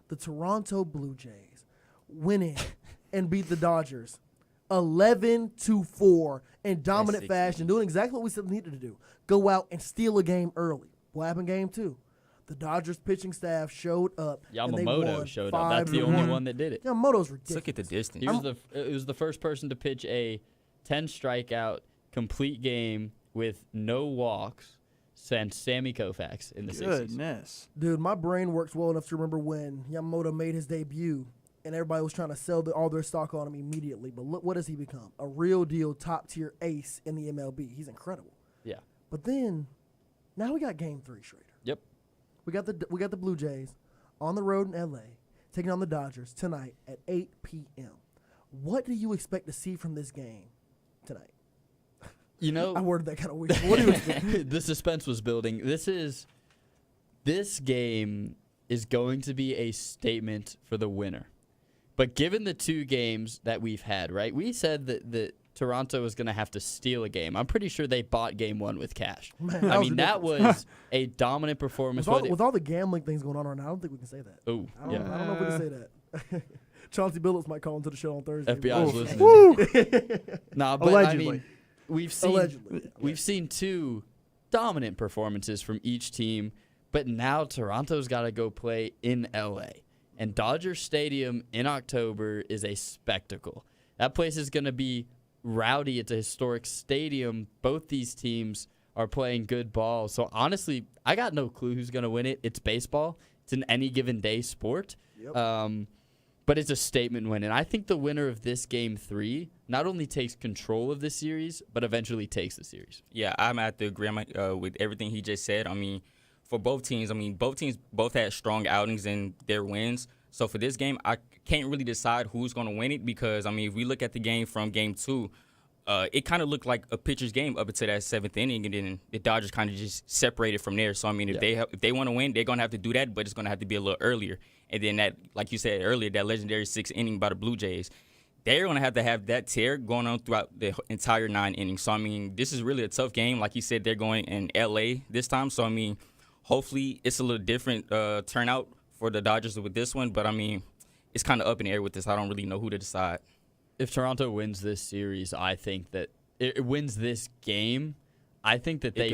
C: The Toronto Blue Jays win in and beat the Dodgers 11-4 in dominant fashion, doing exactly what we said we needed to do. Go out and steal a game early. What happened game two? The Dodgers pitching staff showed up.
D: Yamamoto showed up. That's the only one that did it.
C: Yamamoto's ridiculous.
Q: Look at the distance.
D: It was the first person to pitch a 10 strikeout complete game with no walks since Sammy Koufax in the 60s.
A: Goodness.
C: Dude, my brain works well enough to remember when Yamamoto made his debut and everybody was trying to sell all their stock on him immediately. But look, what has he become? A real deal top-tier ace in the MLB. He's incredible.
D: Yeah.
C: But then, now we got game three, Schrader.
D: Yep.
C: We got the Blue Jays on the road in L.A., taking on the Dodgers tonight at 8 p.m. What do you expect to see from this game tonight?
D: You know,
C: I worded that kind of weird. What do you expect?
D: The suspense was building. This game is going to be a statement for the winner. But given the two games that we've had, right? We said that Toronto was going to have to steal a game. I'm pretty sure they bought game one with cash.
C: Man,
D: that was a dominant performance.
C: With all the gambling things going on right now, I don't think we can say that.
D: Oh, yeah.
C: I don't know if we can say that. Chauncey Billups might call into the show on Thursday.
D: FBI's listening. Nah, but
A: allegedly.
D: I mean, we've seen two dominant performances from each team, but now Toronto's got to go play in LA. And Dodger Stadium in October is a spectacle. That place is going to be rowdy. It's a historic stadium. Both these teams are playing good ball. So, honestly, I got no clue who's going to win it. It's baseball. It's an any given day sport. Yep. But it's a statement win. And I think the winner of this Game 3 not only takes control of the series, but eventually takes the series.
Q: Yeah, I'm at the agreement with everything he just said. I mean, for both teams, both had strong outings in their wins. So for this game, I can't really decide who's going to win it because, if we look at the game from Game 2, it kind of looked like a pitcher's game up until that 7th inning, and then the Dodgers kind of just separated from there. So, if they want to win, they're going to have to do that, but it's going to have to be a little earlier. And then that, like you said earlier, that legendary 6th inning by the Blue Jays, they're going to have that tear going on throughout the entire 9 innings. So, this is really a tough game. Like you said, they're going in L.A. this time. So, hopefully it's a little different turnout for the Dodgers with this one. But, it's kind of up in the air with this. I don't really know who to decide.
D: If Toronto wins this series, I think that it wins this game. I think that they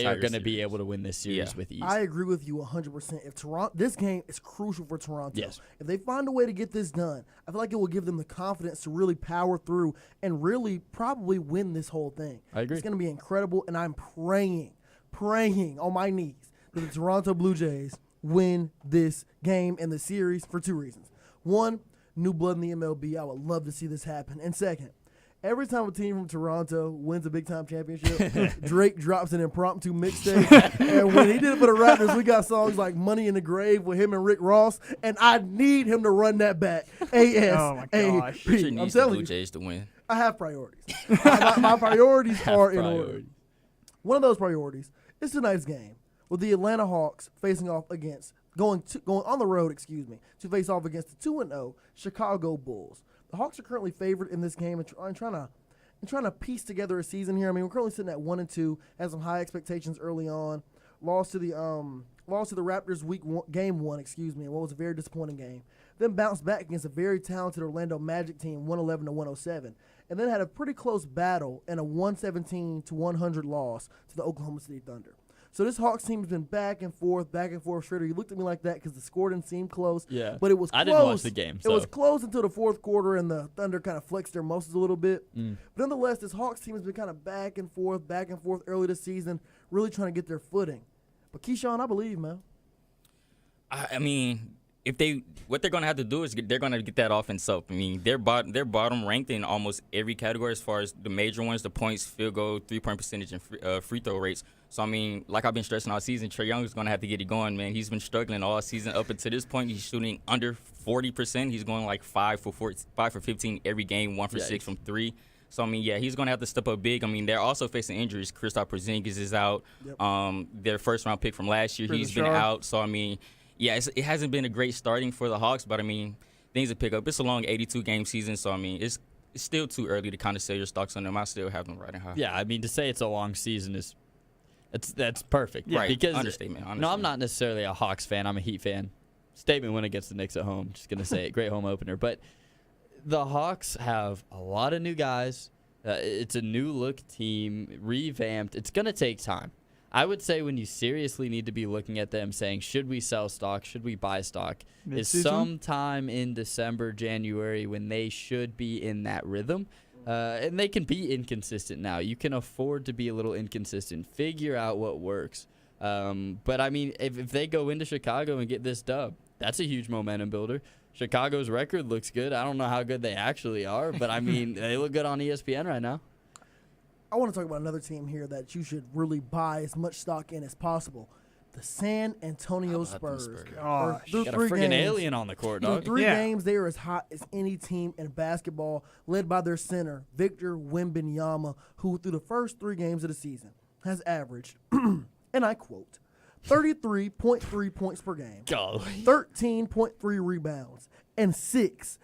D: are going to be able to win this series with ease.
C: I agree with you 100%. If Toronto, this game is crucial for Toronto.
D: Yes.
C: If they find a way to get this done, I feel like it will give them the confidence to really power through and really probably win this whole thing.
D: I agree.
C: It's going to be incredible, and I'm praying on my knees that the Toronto Blue Jays win this game and the series for 2 reasons. One, new blood in the MLB. I would love to see this happen. And second, every time a team from Toronto wins a big-time championship, Drake drops an impromptu mixtape. And when he did it for the Raptors, we got songs like Money in the Grave with him and Rick Ross, and I need him to run that back.
A: Oh, my gosh.
C: I'm telling
Q: Blue Jays to win.
C: I have priorities. my priorities are in order. One of those priorities is tonight's game with the Atlanta Hawks facing off against going on the road, to face off against the 2-0 Chicago Bulls. The Hawks are currently favored in this game and trying to piece together a season here. We're currently sitting at 1-2, had some high expectations early on. Lost to the Raptors game 1, in what was a very disappointing game. Then bounced back against a very talented Orlando Magic team, 111-107, and then had a pretty close battle and a 117-100 loss to the Oklahoma City Thunder. So this Hawks team has been back and forth. Schroeder, you looked at me like that because the score didn't seem close.
D: Yeah,
C: but it was close.
D: I didn't watch the game. So.
C: It was close until the fourth quarter, and the Thunder kind of flexed their muscles a little bit. But nonetheless, this Hawks team has been kind of back and forth early this season, really trying to get their footing. But Keyshawn, I believe, man.
Q: What they're going to have to do is they're going to get that offense up. They're bottom ranked in almost every category as far as the major ones, the points, field goal, 3-point percentage, and free throw rates. So, like I've been stressing all season, Trae Young is going to have to get it going, man. He's been struggling all season. Up until this point, he's shooting under 40%. He's going like 5 for 15 every game, 1 for 6 from 3. So, he's going to have to step up big. They're also facing injuries. Kristaps Porzingis is out. Yep. Their first-round pick from last year, he's been out. So, it hasn't been a great starting for the Hawks, but, things will pick up. It's a long 82-game season, so, it's still too early to kind of sell your stocks on them. I still have them riding high.
D: Yeah, to say it's a long season is that's perfect.
Q: Right,
D: because
Q: understatement.
D: No, I'm not necessarily a Hawks fan. I'm a Heat fan. Statement win against the Knicks at home. Just going to say it. Great home opener. But the Hawks have a lot of new guys. It's a new-look team, revamped. It's going to take time. I would say when you seriously need to be looking at them saying, should we sell stock, should we buy stock, is sometime in December, January when they should be in that rhythm. And they can be inconsistent now. You can afford to be a little inconsistent. Figure out what works. But, if they go into Chicago and get this dub, that's a huge momentum builder. Chicago's record looks good. I don't know how good they actually are, but, they look good on ESPN right now.
C: I want to talk about another team here that you should really buy as much stock in as possible. The San Antonio Spurs.
D: Got a freaking alien on the court, dog.
C: Through 3 games, they are as hot as any team in basketball, led by their center, Victor Wembanyama, who through the first 3 games of the season has averaged, and I quote, 33.3 points per game, 13.3 rebounds, and 6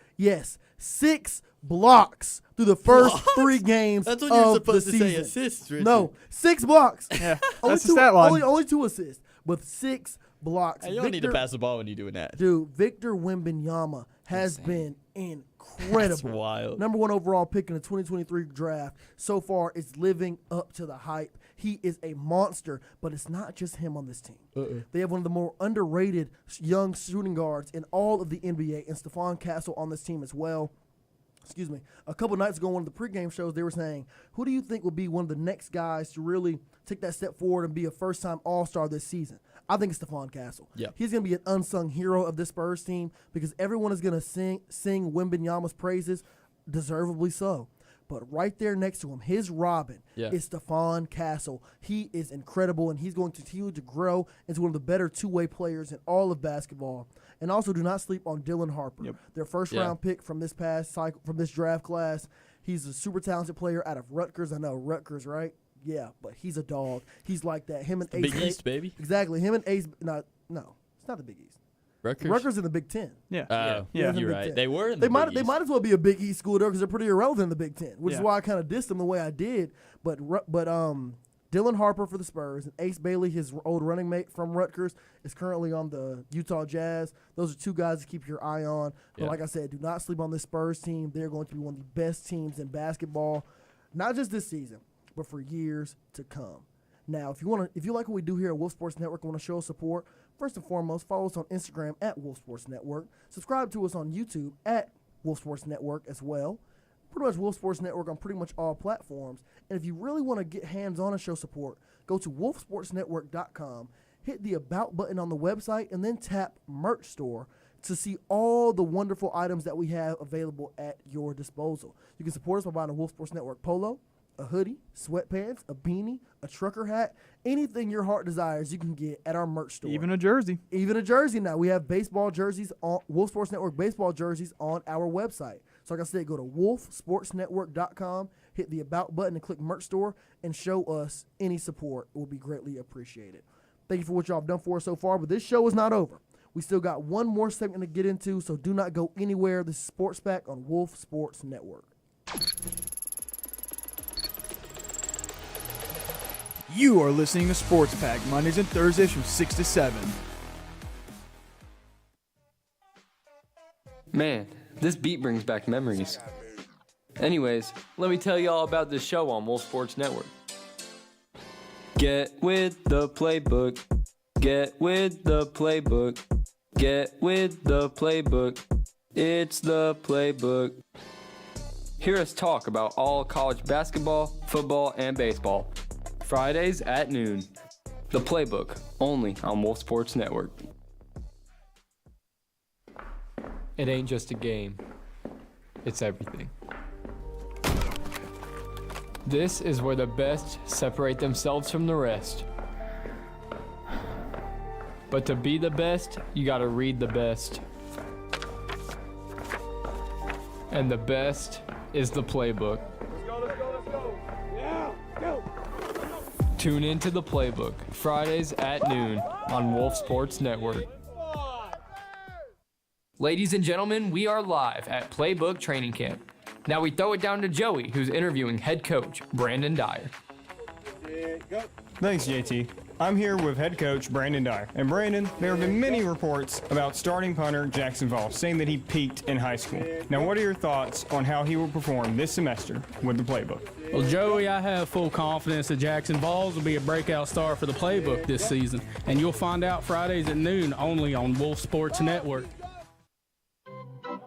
C: blocks through the first 3 games
D: That's
C: of
D: when you're supposed
C: the
D: to
C: season.
D: say assists, Richard.
C: No, 6 blocks.
A: Yeah,
C: only
A: that's the stat line.
C: Only 2 assists, but 6 blocks.
D: You don't need to pass the ball when you're doing that.
C: Dude, Victor Wembanyama has been incredible.
D: That's wild.
C: Number 1 overall pick in the 2023 draft. So far, is living up to the hype. He is a monster, but it's not just him on this team. They have one of the more underrated young shooting guards in all of the NBA, and Stephon Castle on this team as well. Excuse me. A couple nights ago, on one of the pregame shows, they were saying, who do you think will be one of the next guys to really take that step forward and be a first-time All-Star this season? I think it's Stephon Castle.
D: Yeah.
C: He's going to be an unsung hero of this Spurs team because everyone is going to sing Wembanyama's praises, deservedly so. But right there next to him, his Robin is Stephon Castle. He is incredible, and he's going to continue to grow into one of the better two-way players in all of basketball. And also, do not sleep on Dylan Harper, their first-round pick from this past cycle, from this draft class. He's a super talented player out of Rutgers. I know, Rutgers, right? Yeah, but he's a dog. He's like that. Him and Ace.
D: Big East, baby.
C: Exactly. Him and Ace. No, it's not the Big East. Rutgers in the Big Ten.
A: Yeah.
D: You're right. They were in the Big East.
C: They might as well be a Big East school, though, because they're pretty irrelevant in the Big Ten, which is why I kind of dissed them the way I did. But Dylan Harper for the Spurs and Ace Bailey, his old running mate from Rutgers, is currently on the Utah Jazz. Those are two guys to keep your eye on. But like I said, do not sleep on this Spurs team. They're going to be one of the best teams in basketball, not just this season, but for years to come. Now, if you like what we do here at Wolf Sports Network and want to show us support, first and foremost, follow us on Instagram at Wolf Sports Network. Subscribe to us on YouTube at Wolf Sports Network as well. Pretty much Wolf Sports Network on pretty much all platforms. And if you really want to get hands-on and show support, go to wolfsportsnetwork.com, hit the About button on the website, and then tap Merch Store to see all the wonderful items that we have available at your disposal. You can support us by buying a Wolf Sports Network polo, a hoodie, sweatpants, a beanie, a trucker hat, anything your heart desires you can get at our merch store.
A: Even a jersey.
C: Even a jersey now. We have baseball jerseys, on Wolf Sports Network baseball jerseys on our website. So like I said, go to wolfsportsnetwork.com, hit the About button and click Merch Store, and show us any support. It will be greatly appreciated. Thank you for what y'all have done for us so far, but this show is not over. We still got one more segment to get into, so do not go anywhere. This is Sports Pack on Wolf Sports Network.
A: You are listening to Sports Pack, Mondays and Thursdays from 6 to 7.
I: Man, this beat brings back memories. Anyways, let me tell you all about this show on Wolf Sports Network. Get with the playbook. Get with the playbook. Get with the playbook. It's the playbook. Hear us talk about all college basketball, football, and baseball. Fridays at noon. The Playbook, only on Wolf Sports Network. It ain't just a game. It's everything. This is where the best separate themselves from the rest. But to be the best, you gotta read the best. And the best is the Playbook. Tune in to The Playbook, Fridays at noon on Wolf Sports Network. Ladies and gentlemen, we are live at Playbook Training Camp. Now we throw it down to Joey, who's interviewing head coach Brandon Dyer.
R: Thanks, JT. I'm here with head coach Brandon Dyer. And Brandon, there have been many reports about starting punter Jackson Voss saying that he peaked in high school. Now, what are your thoughts on how he will perform this semester with the Playbook?
L: Well, Joey, I have full confidence that Jackson Voss will be a breakout star for the Playbook this season. And you'll find out Fridays at noon only on Wolf Sports Network.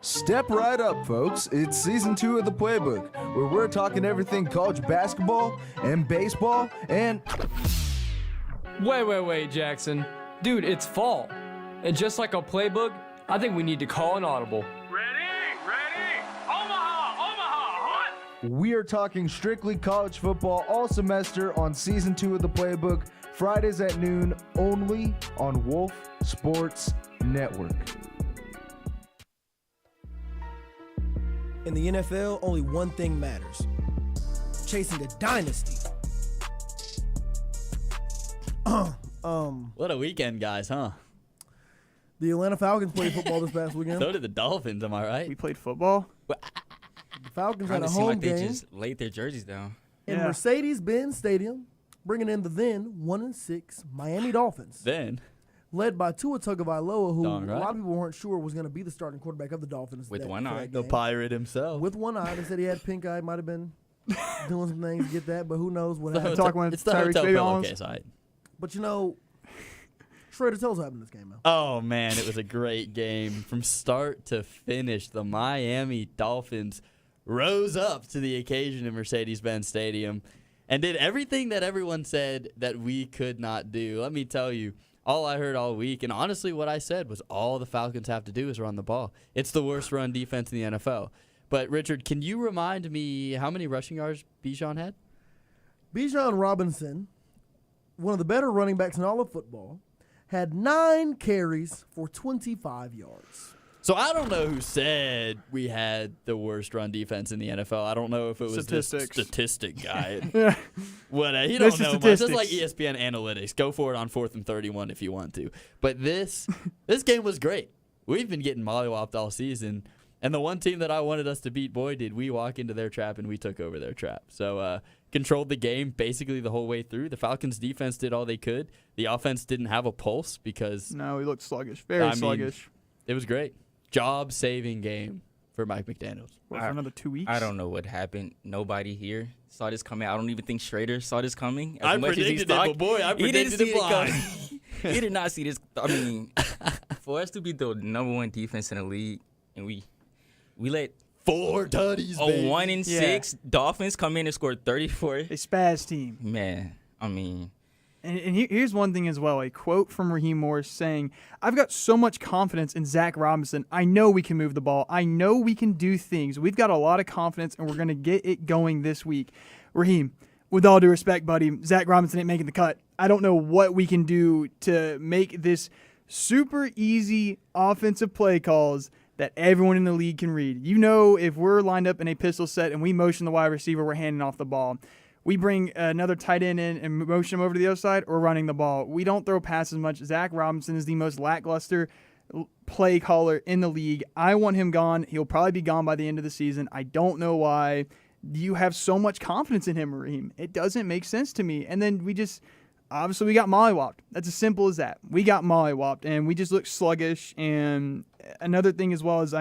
S: Step right up, folks. It's season 2 of the Playbook, where we're talking everything college basketball and baseball and...
I: Wait, Jackson. Dude, it's fall. And just like a Playbook, I think we need to call an audible.
H: Ready! Omaha, hot!
S: We are talking strictly college football all semester on season 2 of the Playbook, Fridays at noon, only on Wolf Sports Network.
P: In the NFL, only one thing matters: chasing a dynasty.
D: What a weekend, guys, huh?
C: The Atlanta Falcons played football this past weekend.
D: So did the Dolphins, am I right?
A: We played football.
C: The Falcons had a
Q: seem
C: home
Q: like
C: game
Q: they just laid their jerseys down.
C: in Mercedes-Benz Stadium, bringing in the then 1-6 Miami Dolphins.
D: Then
C: led by Tua Tagovailoa, who
D: Darn
C: a
D: right.
C: lot of people weren't sure was going to be the starting quarterback of the Dolphins.
Q: With
C: that-
Q: one
C: for
Q: eye.
C: that
D: The
C: game.
D: pirate himself.
C: With one eye. They said he had pink eye. Might have been doing some things to get that, but who knows what happened.
A: Talking with
D: It's the
A: Tyreek
D: hotel
A: Baby
D: pillowcase, all right.
C: But Schrader, tell us what happened in this game, man.
D: Oh, man, it was a great game. From start to finish, the Miami Dolphins rose up to the occasion in Mercedes-Benz Stadium and did everything that everyone said that we could not do. Let me tell you, all I heard all week, and honestly what I said was all the Falcons have to do is run the ball. It's the worst run defense in the NFL. But, Richard, can you remind me how many rushing yards Bijan had?
C: Bijan Robinson, one of the better running backs in all of football, had 9 carries for 25 yards.
D: So I don't know who said we had the worst run defense in the NFL. I don't know if it was this statistic guy. What he don't know much. It's like ESPN analytics. Go for it on 4th and 31 if you want to. But this game was great. We've been getting mollywopped all season. And the one team that I wanted us to beat, boy, did we walk into their trap and we took over their trap. So controlled the game basically the whole way through. The Falcons' defense did all they could. The offense didn't have a pulse because
A: No, he looked sluggish. Very sluggish.
D: It was great. Job-saving game for Mike McDaniels.
A: What, for another 2 weeks?
Q: I don't know what happened. Nobody here saw this coming. I don't even think Schrader saw this coming.
D: I predicted it, but boy, I predicted it blind.
Q: He did not see this. I mean, for us to be the number 1 defense in the league, and we let
D: 4 tutties, baby.
Q: 1-6 Dolphins come in and score 34.
A: A spaz team.
Q: Man, I mean.
A: And here's one thing as well, a quote from Raheem Morris saying, I've got so much confidence in Zach Robinson. I know we can move the ball. I know we can do things. We've got a lot of confidence, and we're going to get it going this week. Raheem, with all due respect, buddy, Zach Robinson ain't making the cut. I don't know what we can do to make this super easy offensive play calls that everyone in the league can read. You know, if we're lined up in a pistol set and we motion the wide receiver, we're handing off the ball. We bring another tight end in and motion him over to the other side, or running the ball. We don't throw passes much. Zach Robinson is the most lackluster play caller in the league. I want him gone. He'll probably be gone by the end of the season. I don't know why you have so much confidence in him, Raheem. It doesn't make sense to me. And then we got mollywopped. That's as simple as that. We got mollywopped, and we just looked sluggish. And another thing as well is,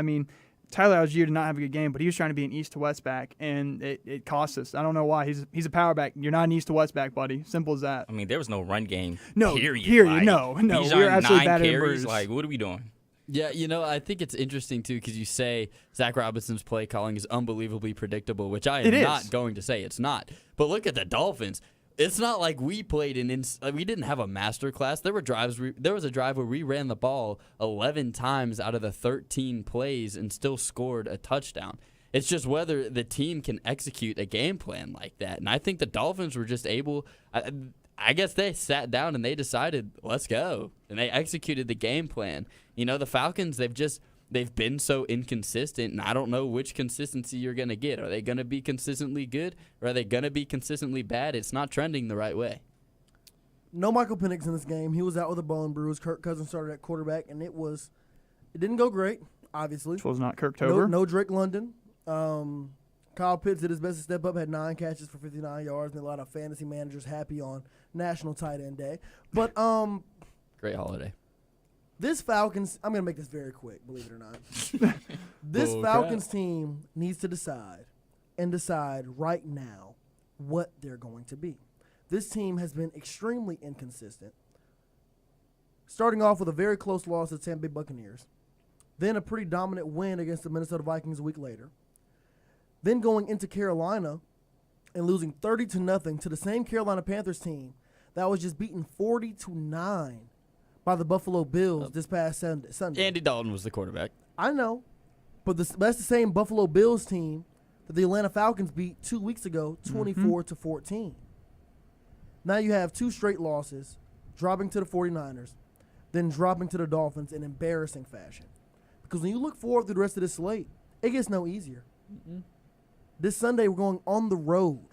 A: Tyler Algier did not have a good game, but he was trying to be an east to west back, and it cost us. I don't know why. He's a power back. You're not an east to west back, buddy. Simple as that.
Q: I mean, there was no run game.
A: No,
Q: period.
A: Like, no.
Q: Bijan,
A: We're absolutely
Q: 9
A: bad at
Q: carries.
A: birds.
Q: Like, what are we doing?
D: Yeah, I think it's interesting, too, because you say Zach Robinson's play calling is unbelievably predictable, which I am not going to say it's not. But look at the Dolphins. It's not like we played we didn't have a master class. There were drives. There was a drive where we ran the ball 11 times out of the 13 plays and still scored a touchdown. It's just whether the team can execute a game plan like that. And I think the Dolphins were just able. I guess they sat down and they decided, let's go, and they executed the game plan. The Falcons, they've been so inconsistent, and I don't know which consistency you're going to get. Are they going to be consistently good, or are they going to be consistently bad? It's not trending the right way.
C: No Michael Penix in this game. He was out with a bone bruise. Kirk Cousins started at quarterback, and it didn't go great, obviously.
A: Which was not Kirktober.
C: No Drake London. Kyle Pitts did his best to step up, had 9 catches for 59 yards, and a lot of fantasy managers happy on National Tight End Day. But
D: great holiday.
C: This Falcons, I'm going to make this very quick, believe it or not. This Falcons team needs to decide right now what they're going to be. This team has been extremely inconsistent, starting off with a very close loss to the Tampa Bay Buccaneers, then a pretty dominant win against the Minnesota Vikings a week later, then going into Carolina and losing 30-0 to the same Carolina Panthers team that was just beaten 40-9 by the Buffalo Bills this past Sunday.
D: Andy Dalton was the quarterback.
C: I know, but that's the same Buffalo Bills team that the Atlanta Falcons beat 2 weeks ago, 24-14. Now you have 2 straight losses, dropping to the 49ers, then dropping to the Dolphins in embarrassing fashion. Because when you look forward to the rest of this slate, it gets no easier. This Sunday, we're going on the road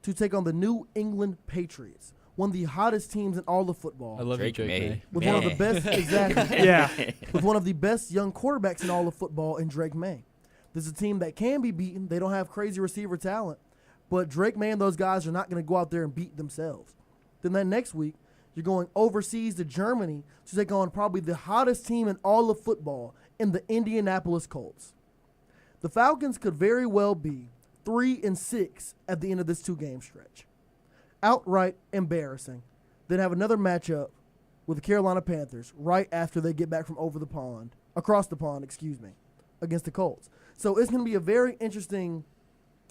C: to take on the New England Patriots, one of the hottest teams in all of football.
D: I love Drake May.
C: With one of the best, exactly.
A: Yeah.
C: With one of the best young quarterbacks in all of football in Drake May. This is a team that can be beaten. They don't have crazy receiver talent, but Drake May and those guys are not going to go out there and beat themselves. Then that next week, You're going overseas to Germany to take on probably the hottest team in all of football in the Indianapolis Colts. The Falcons could very well be 3-6 at the end of this 2-game stretch. Outright embarrassing. Then have another matchup with the Carolina Panthers right after they get back from across the pond, against the Colts. So it's going to be a very interesting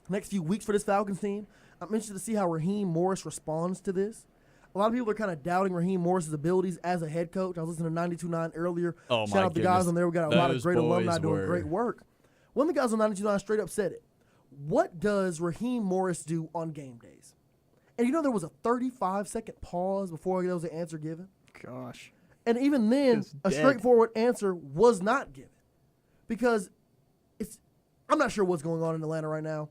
C: next few weeks for this Falcons team. I'm interested to see how Raheem Morris responds to this. A lot of people are kind of doubting Raheem Morris's abilities as a head coach. I was listening to 92.9 earlier.
D: Oh,
C: Shout out the guys on there. We got a lot of great alumni doing great work. One of the guys on 92.9 straight up said it. What does Raheem Morris do on game days? And there was a 35-second pause before there was an answer given.
A: Gosh.
C: And even then, a straightforward answer was not given. Because I'm not sure what's going on in Atlanta right now.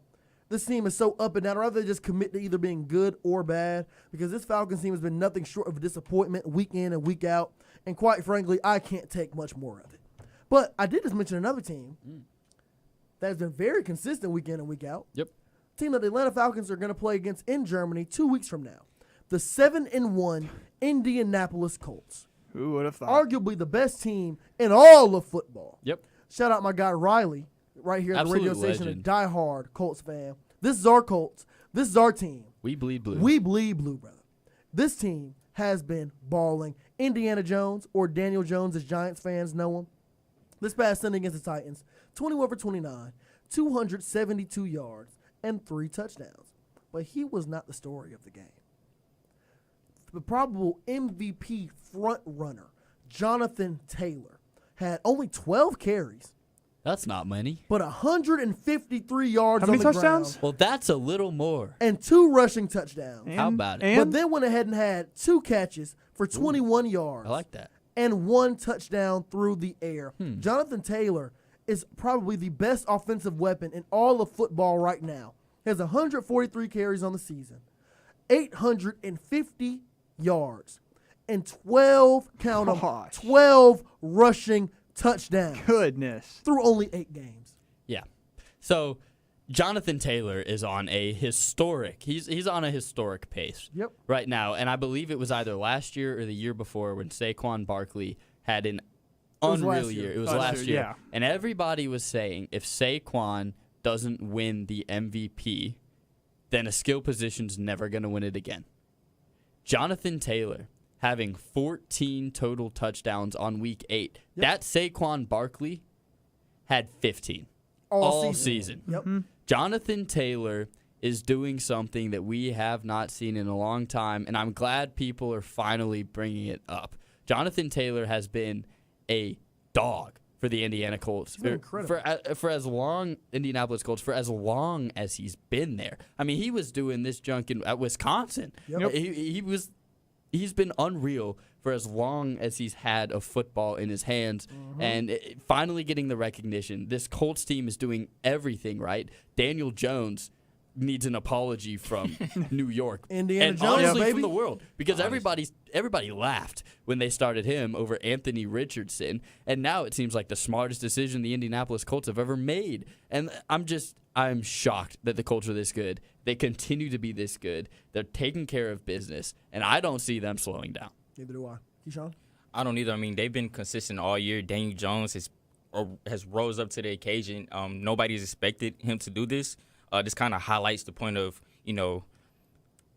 C: This team is so up and down. I'd rather just commit to either being good or bad, because this Falcons team has been nothing short of a disappointment week in and week out. And quite frankly, I can't take much more of it. But I did just mention another team that has been very consistent week in and week out.
D: Yep.
C: Team that the Atlanta Falcons are going to play against in Germany 2 weeks from now. The 7-1 Indianapolis Colts.
A: Who would have thought?
C: Arguably the best team in all of football.
D: Yep.
C: Shout out my guy Riley right here at the radio station, a diehard Colts fan. This is our Colts. This is our team.
D: We bleed blue.
C: We bleed blue, brother. This team has been balling. Indiana Jones, or Daniel Jones as Giants fans know him, this past Sunday against the Titans, 21 for 29, 272 yards, and 3 touchdowns. But he was not the story of the game. The probable MVP front runner, Jonathan Taylor, had only 12 carries.
D: That's not many.
C: But 153 yards
A: How many
C: on the
A: touchdowns?
C: ground.
D: Well, that's a little more.
C: And 2 rushing touchdowns.
D: How about it?
C: But then went ahead and had 2 catches for 21 yards.
D: I like that.
C: And 1 touchdown through the air. Jonathan Taylor is probably the best offensive weapon in all of football right now. He has 143 carries on the season, 850 yards, and 12, count 'em, 12 rushing touchdowns.
A: Goodness.
C: Through only 8 games.
D: Yeah. So Jonathan Taylor is on a historic. He's on a historic pace.
C: Yep.
D: Right now, and I believe it was either last year or the year before when Saquon Barkley had an unreal year. It was last year.
A: Yeah.
D: And everybody was saying if Saquon doesn't win the MVP, then a skill position's never going to win it again. Jonathan Taylor having 14 total touchdowns on week 8. Yep. That Saquon Barkley had 15 all season.
C: Yep.
D: Jonathan Taylor is doing something that we have not seen in a long time, and I'm glad people are finally bringing it up. Jonathan Taylor has been a dog for the Indiana Colts for as long Indianapolis Colts for as long as he's been there. I mean, he was doing this junk at Wisconsin.
C: Yep.
D: He's been unreal for as long as he's had a football in his hands, and finally getting the recognition. This Colts team is doing everything right. Daniel Jones needs an apology from New York,
C: Indiana
D: and
C: Jones,
D: honestly,
C: baby.
D: from the world, because everybody laughed when they started him over Anthony Richardson, and now it seems like the smartest decision the Indianapolis Colts have ever made. And I'm shocked that the Colts are this good. They continue to be this good. They're taking care of business, and I don't see them slowing down.
C: Neither do I. Keyshawn?
Q: I don't either. I mean, they've been consistent all year. Daniel Jones has rose up to the occasion. Nobody's expected him to do this. This kind of highlights the point of,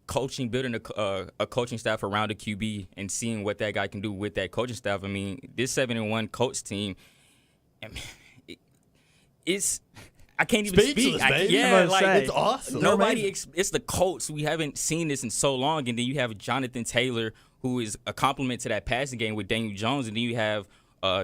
Q: coaching, building a coaching staff around a QB and seeing what that guy can do with that coaching staff. I mean, this 7-1 Colts team, I can't even speak. It's awesome. It's the Colts. We haven't seen this in so long, and then you have Jonathan Taylor, who is a complement to that passing game with Daniel Jones, and then you have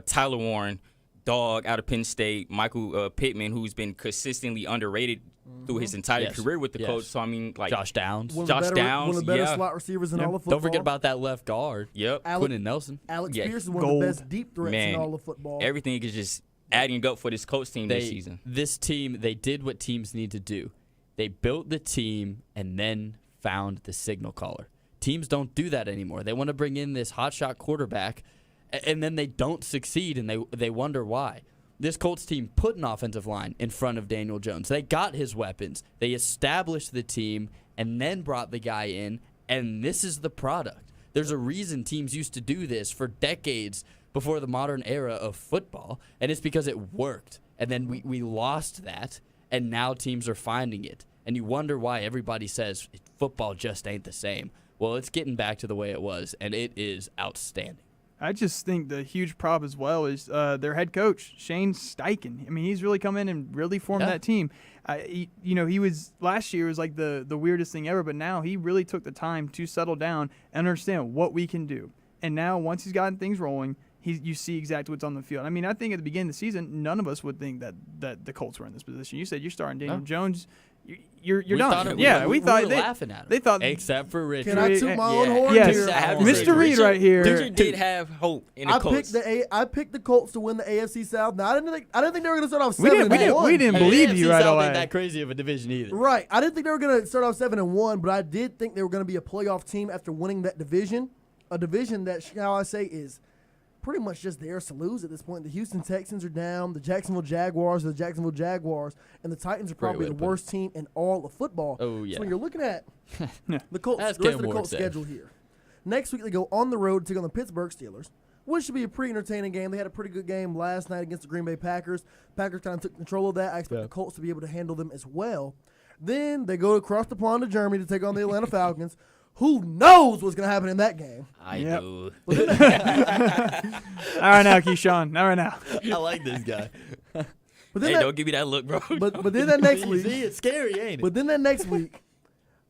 Q: Tyler Warren, dog out of Penn State, Michael Pittman, who's been consistently underrated through his entire career with the Colts. So, I mean, like
D: Josh Downs.
C: One of the better slot receivers in all of football.
D: Don't forget about that left guard.
Q: Yep.
D: Quentin Nelson.
C: Alex Pierce is one of the best deep threats in all of football.
Q: Everything is just adding up for this Colts team this season.
D: This team, they did what teams need to do. They built the team and then found the signal caller. Teams don't do that anymore. They want to bring in this hotshot quarterback, and then they don't succeed, and they wonder why. This Colts team put an offensive line in front of Daniel Jones. They got his weapons. They established the team and then brought the guy in, and this is the product. There's a reason teams used to do this for decades before the modern era of football, and it's because it worked. And then we lost that, and now teams are finding it. And you wonder why everybody says football just ain't the same. Well, it's getting back to the way it was, and it is outstanding.
A: I just think the huge prop as well is their head coach, Shane Steichen. I mean, he's really come in and really formed that team. He was last year was like the weirdest thing ever, but now he really took the time to settle down and understand what we can do. And now once he's gotten things rolling, you see exactly what's on the field. I mean, I think at the beginning of the season, none of us would think that the Colts were in this position. You said you're starting Daniel Jones. You're done.
D: We
A: thought
D: were laughing at him.
A: They thought,
D: except for Richard.
C: Can I toot my own horn?
A: Yes,
C: Here?
A: Mr. Reed right here.
Q: Richard did have hope in the Colts.
C: I picked the Colts to win the AFC South. Now I didn't think they were going to start off 7-1.
A: We didn't believe you right
D: South
A: away.
D: Ain't that crazy of a division either.
C: Right. I didn't think they were going to start off 7-1, but I did think they were going to be a playoff team after winning that division. A division that, shall I say, is pretty much just theirs to lose at this point. The Houston Texans are down. The Jacksonville Jaguars are the Jacksonville Jaguars. And the Titans are probably the worst team in all of football.
D: Oh, yeah.
C: So when you're looking at the Colts,
D: That's
C: the rest of the
D: Cam
C: Colts
D: Ward
C: schedule here. Next week they go on the road to take on the Pittsburgh Steelers, which should be a pretty entertaining game. They had a pretty good game last night against the Green Bay Packers. Packers kind of took control of that. I expect the Colts to be able to handle them as well. Then they go across the pond to Germany to take on the Atlanta Falcons. Who knows what's going to happen in that game?
Q: I do.
A: All right now, Keyshawn. Not right now.
D: I like this guy.
C: But then
Q: don't give me that look, bro.
C: But then that next week.
D: See, it's scary, ain't it?
C: But then that next week,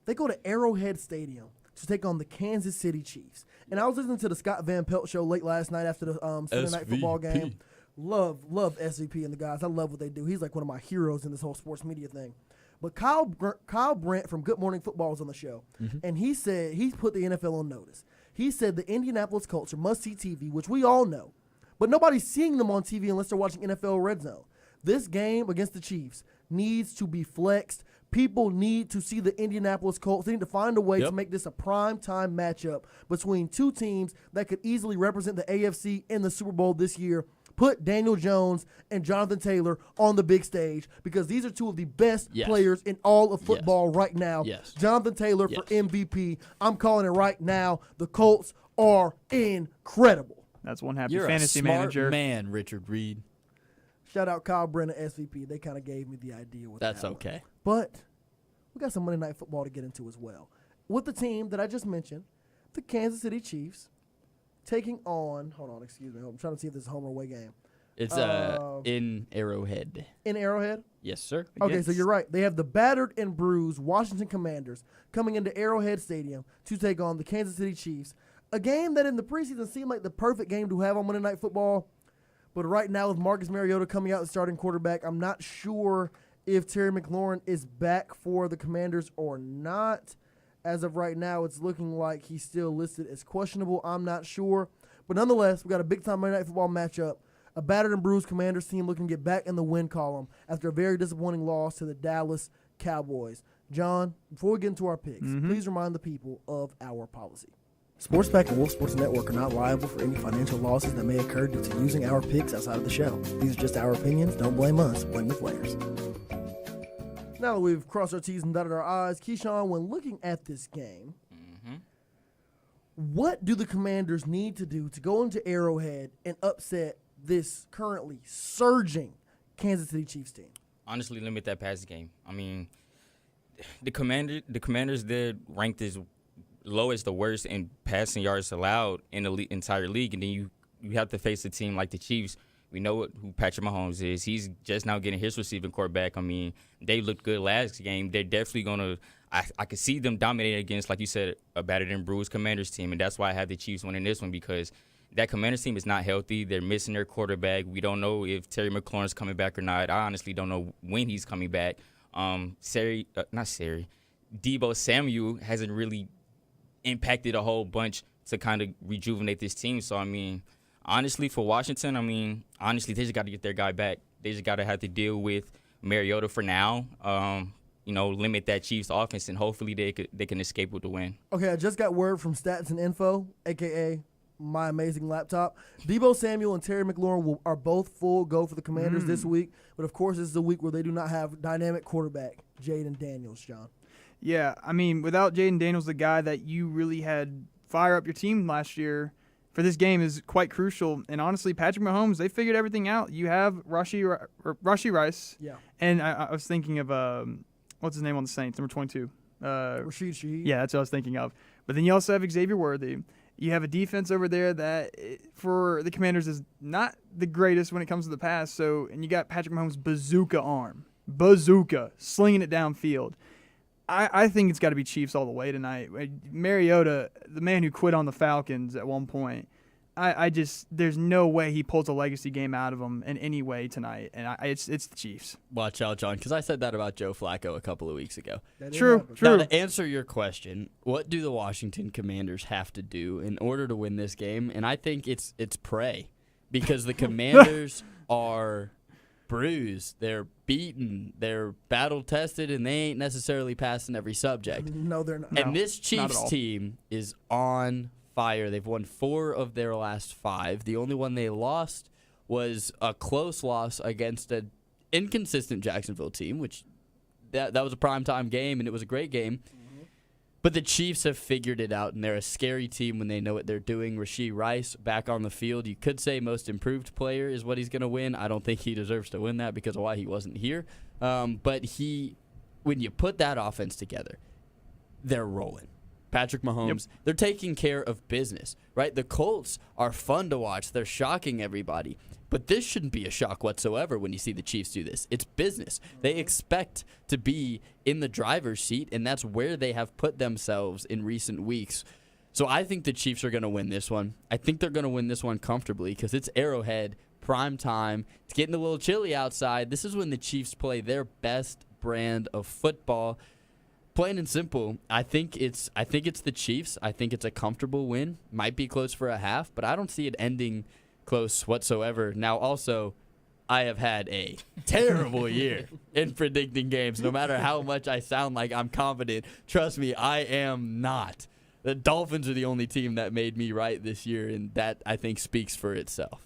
C: they go to Arrowhead Stadium to take on the Kansas City Chiefs. And I was listening to the Scott Van Pelt show late last night after the Sunday night football game. Love SVP and the guys. I love what they do. He's like one of my heroes in this whole sports media thing. But Kyle Brandt from Good Morning Football was on the show, and he said he put the NFL on notice. He said the Indianapolis Colts are must-see TV, which we all know, but nobody's seeing them on TV unless they're watching NFL Red Zone. This game against the Chiefs needs to be flexed. People need to see the Indianapolis Colts. They need to find a way to make this a prime-time matchup between two teams that could easily represent the AFC in the Super Bowl this year. Put Daniel Jones and Jonathan Taylor on the big stage because these are two of the best players in all of football right now. Jonathan Taylor for MVP. I'm calling it right now. The Colts are incredible.
A: That's one happy
D: You're
A: fantasy
D: a smart
A: manager.
D: Man, Richard Reed.
C: Shout out Kyle Brennan, SVP. They kind of gave me the idea.
D: That's okay.
C: But we got some Monday Night Football to get into as well. With the team that I just mentioned, the Kansas City Chiefs, taking on, excuse me. I'm trying to see if this is a home or away game.
D: It's in Arrowhead.
C: In Arrowhead?
D: Yes, sir.
C: Okay, so you're right. They have the battered and bruised Washington Commanders coming into Arrowhead Stadium to take on the Kansas City Chiefs. A game that in the preseason seemed like the perfect game to have on Monday Night Football. But right now with Marcus Mariota coming out as starting quarterback, I'm not sure if Terry McLaurin is back for the Commanders or not. As of right now, it's looking like he's still listed as questionable. I'm not sure. But nonetheless, we got a big-time Monday Night Football matchup. A battered and bruised Commanders team looking to get back in the win column after a very disappointing loss to the Dallas Cowboys. John, before we get into our picks, please remind the people of our policy. Sports Pack and Wolf Sports Network are not liable for any financial losses that may occur due to using our picks outside of the show. These are just our opinions. Don't blame us. Blame the players. Now that we've crossed our T's and dotted our I's, Keyshawn, when looking at this game, what do the Commanders need to do to go into Arrowhead and upset this currently surging Kansas City Chiefs team?
Q: Honestly, limit that pass game. I mean, the Commanders, they're ranked as low as the worst in passing yards allowed in the entire league, and then you have to face a team like the Chiefs. We know who Patrick Mahomes is. He's just now getting his receiving quarterback. I mean, they looked good last game. They're definitely going to – I could see them dominating against, like you said, a battered and bruised Commanders team, and that's why I have the Chiefs winning this one because that Commanders team is not healthy. They're missing their quarterback. We don't know if Terry McLaurin's coming back or not. I honestly don't know when he's coming back. Debo Samuel hasn't really impacted a whole bunch to kind of rejuvenate this team. So, I mean – honestly, for Washington, they just got to get their guy back. They just got to have to deal with Mariota for now. Limit that Chiefs offense, and hopefully they can escape with the win.
C: Okay, I just got word from Stats and Info, a.k.a. my amazing laptop. Debo Samuel and Terry McLaurin are both full go for the Commanders this week. But, of course, this is a week where they do not have dynamic quarterback, Jaden Daniels, John.
A: Yeah, I mean, without Jaden Daniels, the guy that you really had fire up your team last year for this game is quite crucial. And honestly, Patrick Mahomes, they figured everything out. You have Rashee Rice.
C: Yeah.
A: And I was thinking of, what's his name on the Saints, number 22?
C: Rashid Shaheed.
A: Yeah, that's what I was thinking of. But then you also have Xavier Worthy. You have a defense over there that, for the Commanders, is not the greatest when it comes to the pass. So, and you got Patrick Mahomes' bazooka arm. Bazooka. Slinging it downfield. I think it's got to be Chiefs all the way tonight. Mariota, the man who quit on the Falcons at one point, there's no way he pulls a legacy game out of them in any way tonight, and it's the Chiefs.
D: Watch out, John, because I said that about Joe Flacco a couple of weeks ago.
A: True.
D: Now, to answer your question, what do the Washington Commanders have to do in order to win this game? And I think it's pray, because the Commanders are bruised, they're beaten, they're battle-tested, and they ain't necessarily passing every subject.
C: No, they're not.
D: And this Chiefs team is on fire. They've won 4 of their last 5. The only one they lost was a close loss against an inconsistent Jacksonville team, which that was a primetime game, and it was a great game. But the Chiefs have figured it out, and they're a scary team when they know what they're doing. Rashee Rice back on the field. You could say most improved player is what he's going to win. I don't think he deserves to win that because of why he wasn't here. But when you put that offense together, they're rolling. Patrick Mahomes, they're taking care of business, right? The Colts are fun to watch. They're shocking everybody. But this shouldn't be a shock whatsoever when you see the Chiefs do this. It's business. They expect to be in the driver's seat, and that's where they have put themselves in recent weeks. So I think the Chiefs are going to win this one. I think they're going to win this one comfortably because it's Arrowhead, prime time. It's getting a little chilly outside. This is when the Chiefs play their best brand of football. Plain and simple, I think it's the Chiefs. I think it's a comfortable win. Might be close for a half, but I don't see it ending close whatsoever. Now, also, I have had a terrible year in predicting games. No matter how much I sound like I'm confident, trust me, I am not. The Dolphins are the only team that made me right this year, and that, I think, speaks for itself.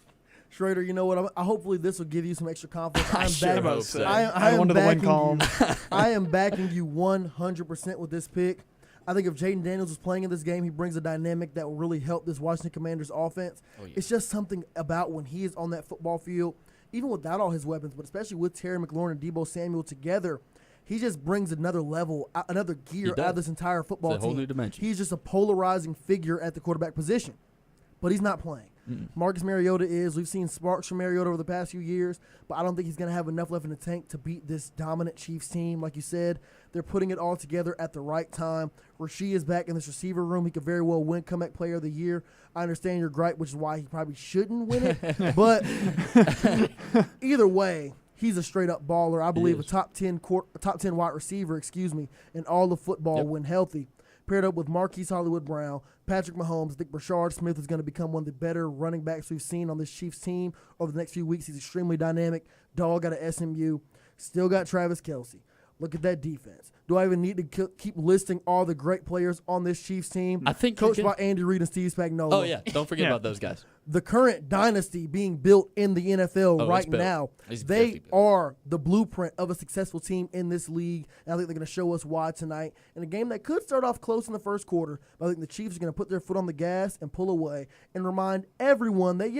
C: Schrader, you know what? Hopefully this will give you some extra confidence.
D: I sure hope so.
C: I am backing you. I am backing you 100% with this pick. I think if Jaden Daniels was playing in this game, he brings a dynamic that will really help this Washington Commanders offense. Oh, yeah. It's just something about when he is on that football field, even without all his weapons, but especially with Terry McLaurin and Deebo Samuel together, he just brings another level, another gear out of this entire football team.
D: A whole new dimension.
C: He's just a polarizing figure at the quarterback position, but he's not playing. Marcus Mariota is. We've seen sparks from Mariota over the past few years, but I don't think he's going to have enough left in the tank to beat this dominant Chiefs team. Like you said, they're putting it all together at the right time. Rashee is back in this receiver room. He could very well win Comeback Player of the Year. I understand your gripe, which is why he probably shouldn't win it. But either way, he's a straight-up baller. I believe a top 10 wide receiver, in all of football when healthy. Paired up with Marquise Hollywood Brown, Patrick Mahomes, I think Brashard Smith is going to become one of the better running backs we've seen on this Chiefs team over the next few weeks. He's extremely dynamic. Dog out of SMU. Still got Travis Kelce. Look at that defense. Do I even need to keep listing all the great players on this Chiefs team?
D: I think
C: coached by Andy Reid and Steve Spagnuolo.
D: Oh, yeah. Don't forget about those guys.
C: The current dynasty being built in the NFL right now, they are the blueprint of a successful team in this league. And I think they're going to show us why tonight. In a game that could start off close in the first quarter, but I think the Chiefs are going to put their foot on the gas and pull away and remind everyone that,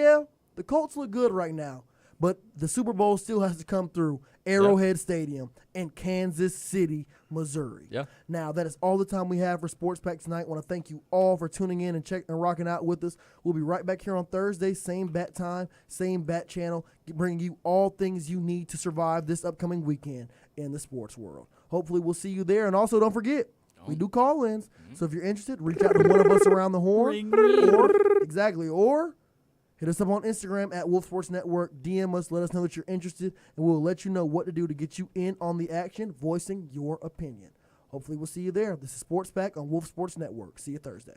C: the Colts look good right now, but the Super Bowl still has to come through Arrowhead Stadium in Kansas City, Missouri.
D: Yeah.
C: Now, that is all the time we have for Sports Pack tonight. I want to thank you all for tuning in and rocking out with us. We'll be right back here on Thursday, same bat time, same bat channel, bringing you all things you need to survive this upcoming weekend in the sports world. Hopefully, we'll see you there. And also, don't forget, we do call-ins. So if you're interested, reach out to one of us around the horn. Or hit us up on Instagram at Wolf Sports Network. DM us, let us know that you're interested, and we'll let you know what to do to get you in on the action, voicing your opinion. Hopefully we'll see you there. This is Sports Pack on Wolf Sports Network. See you Thursday.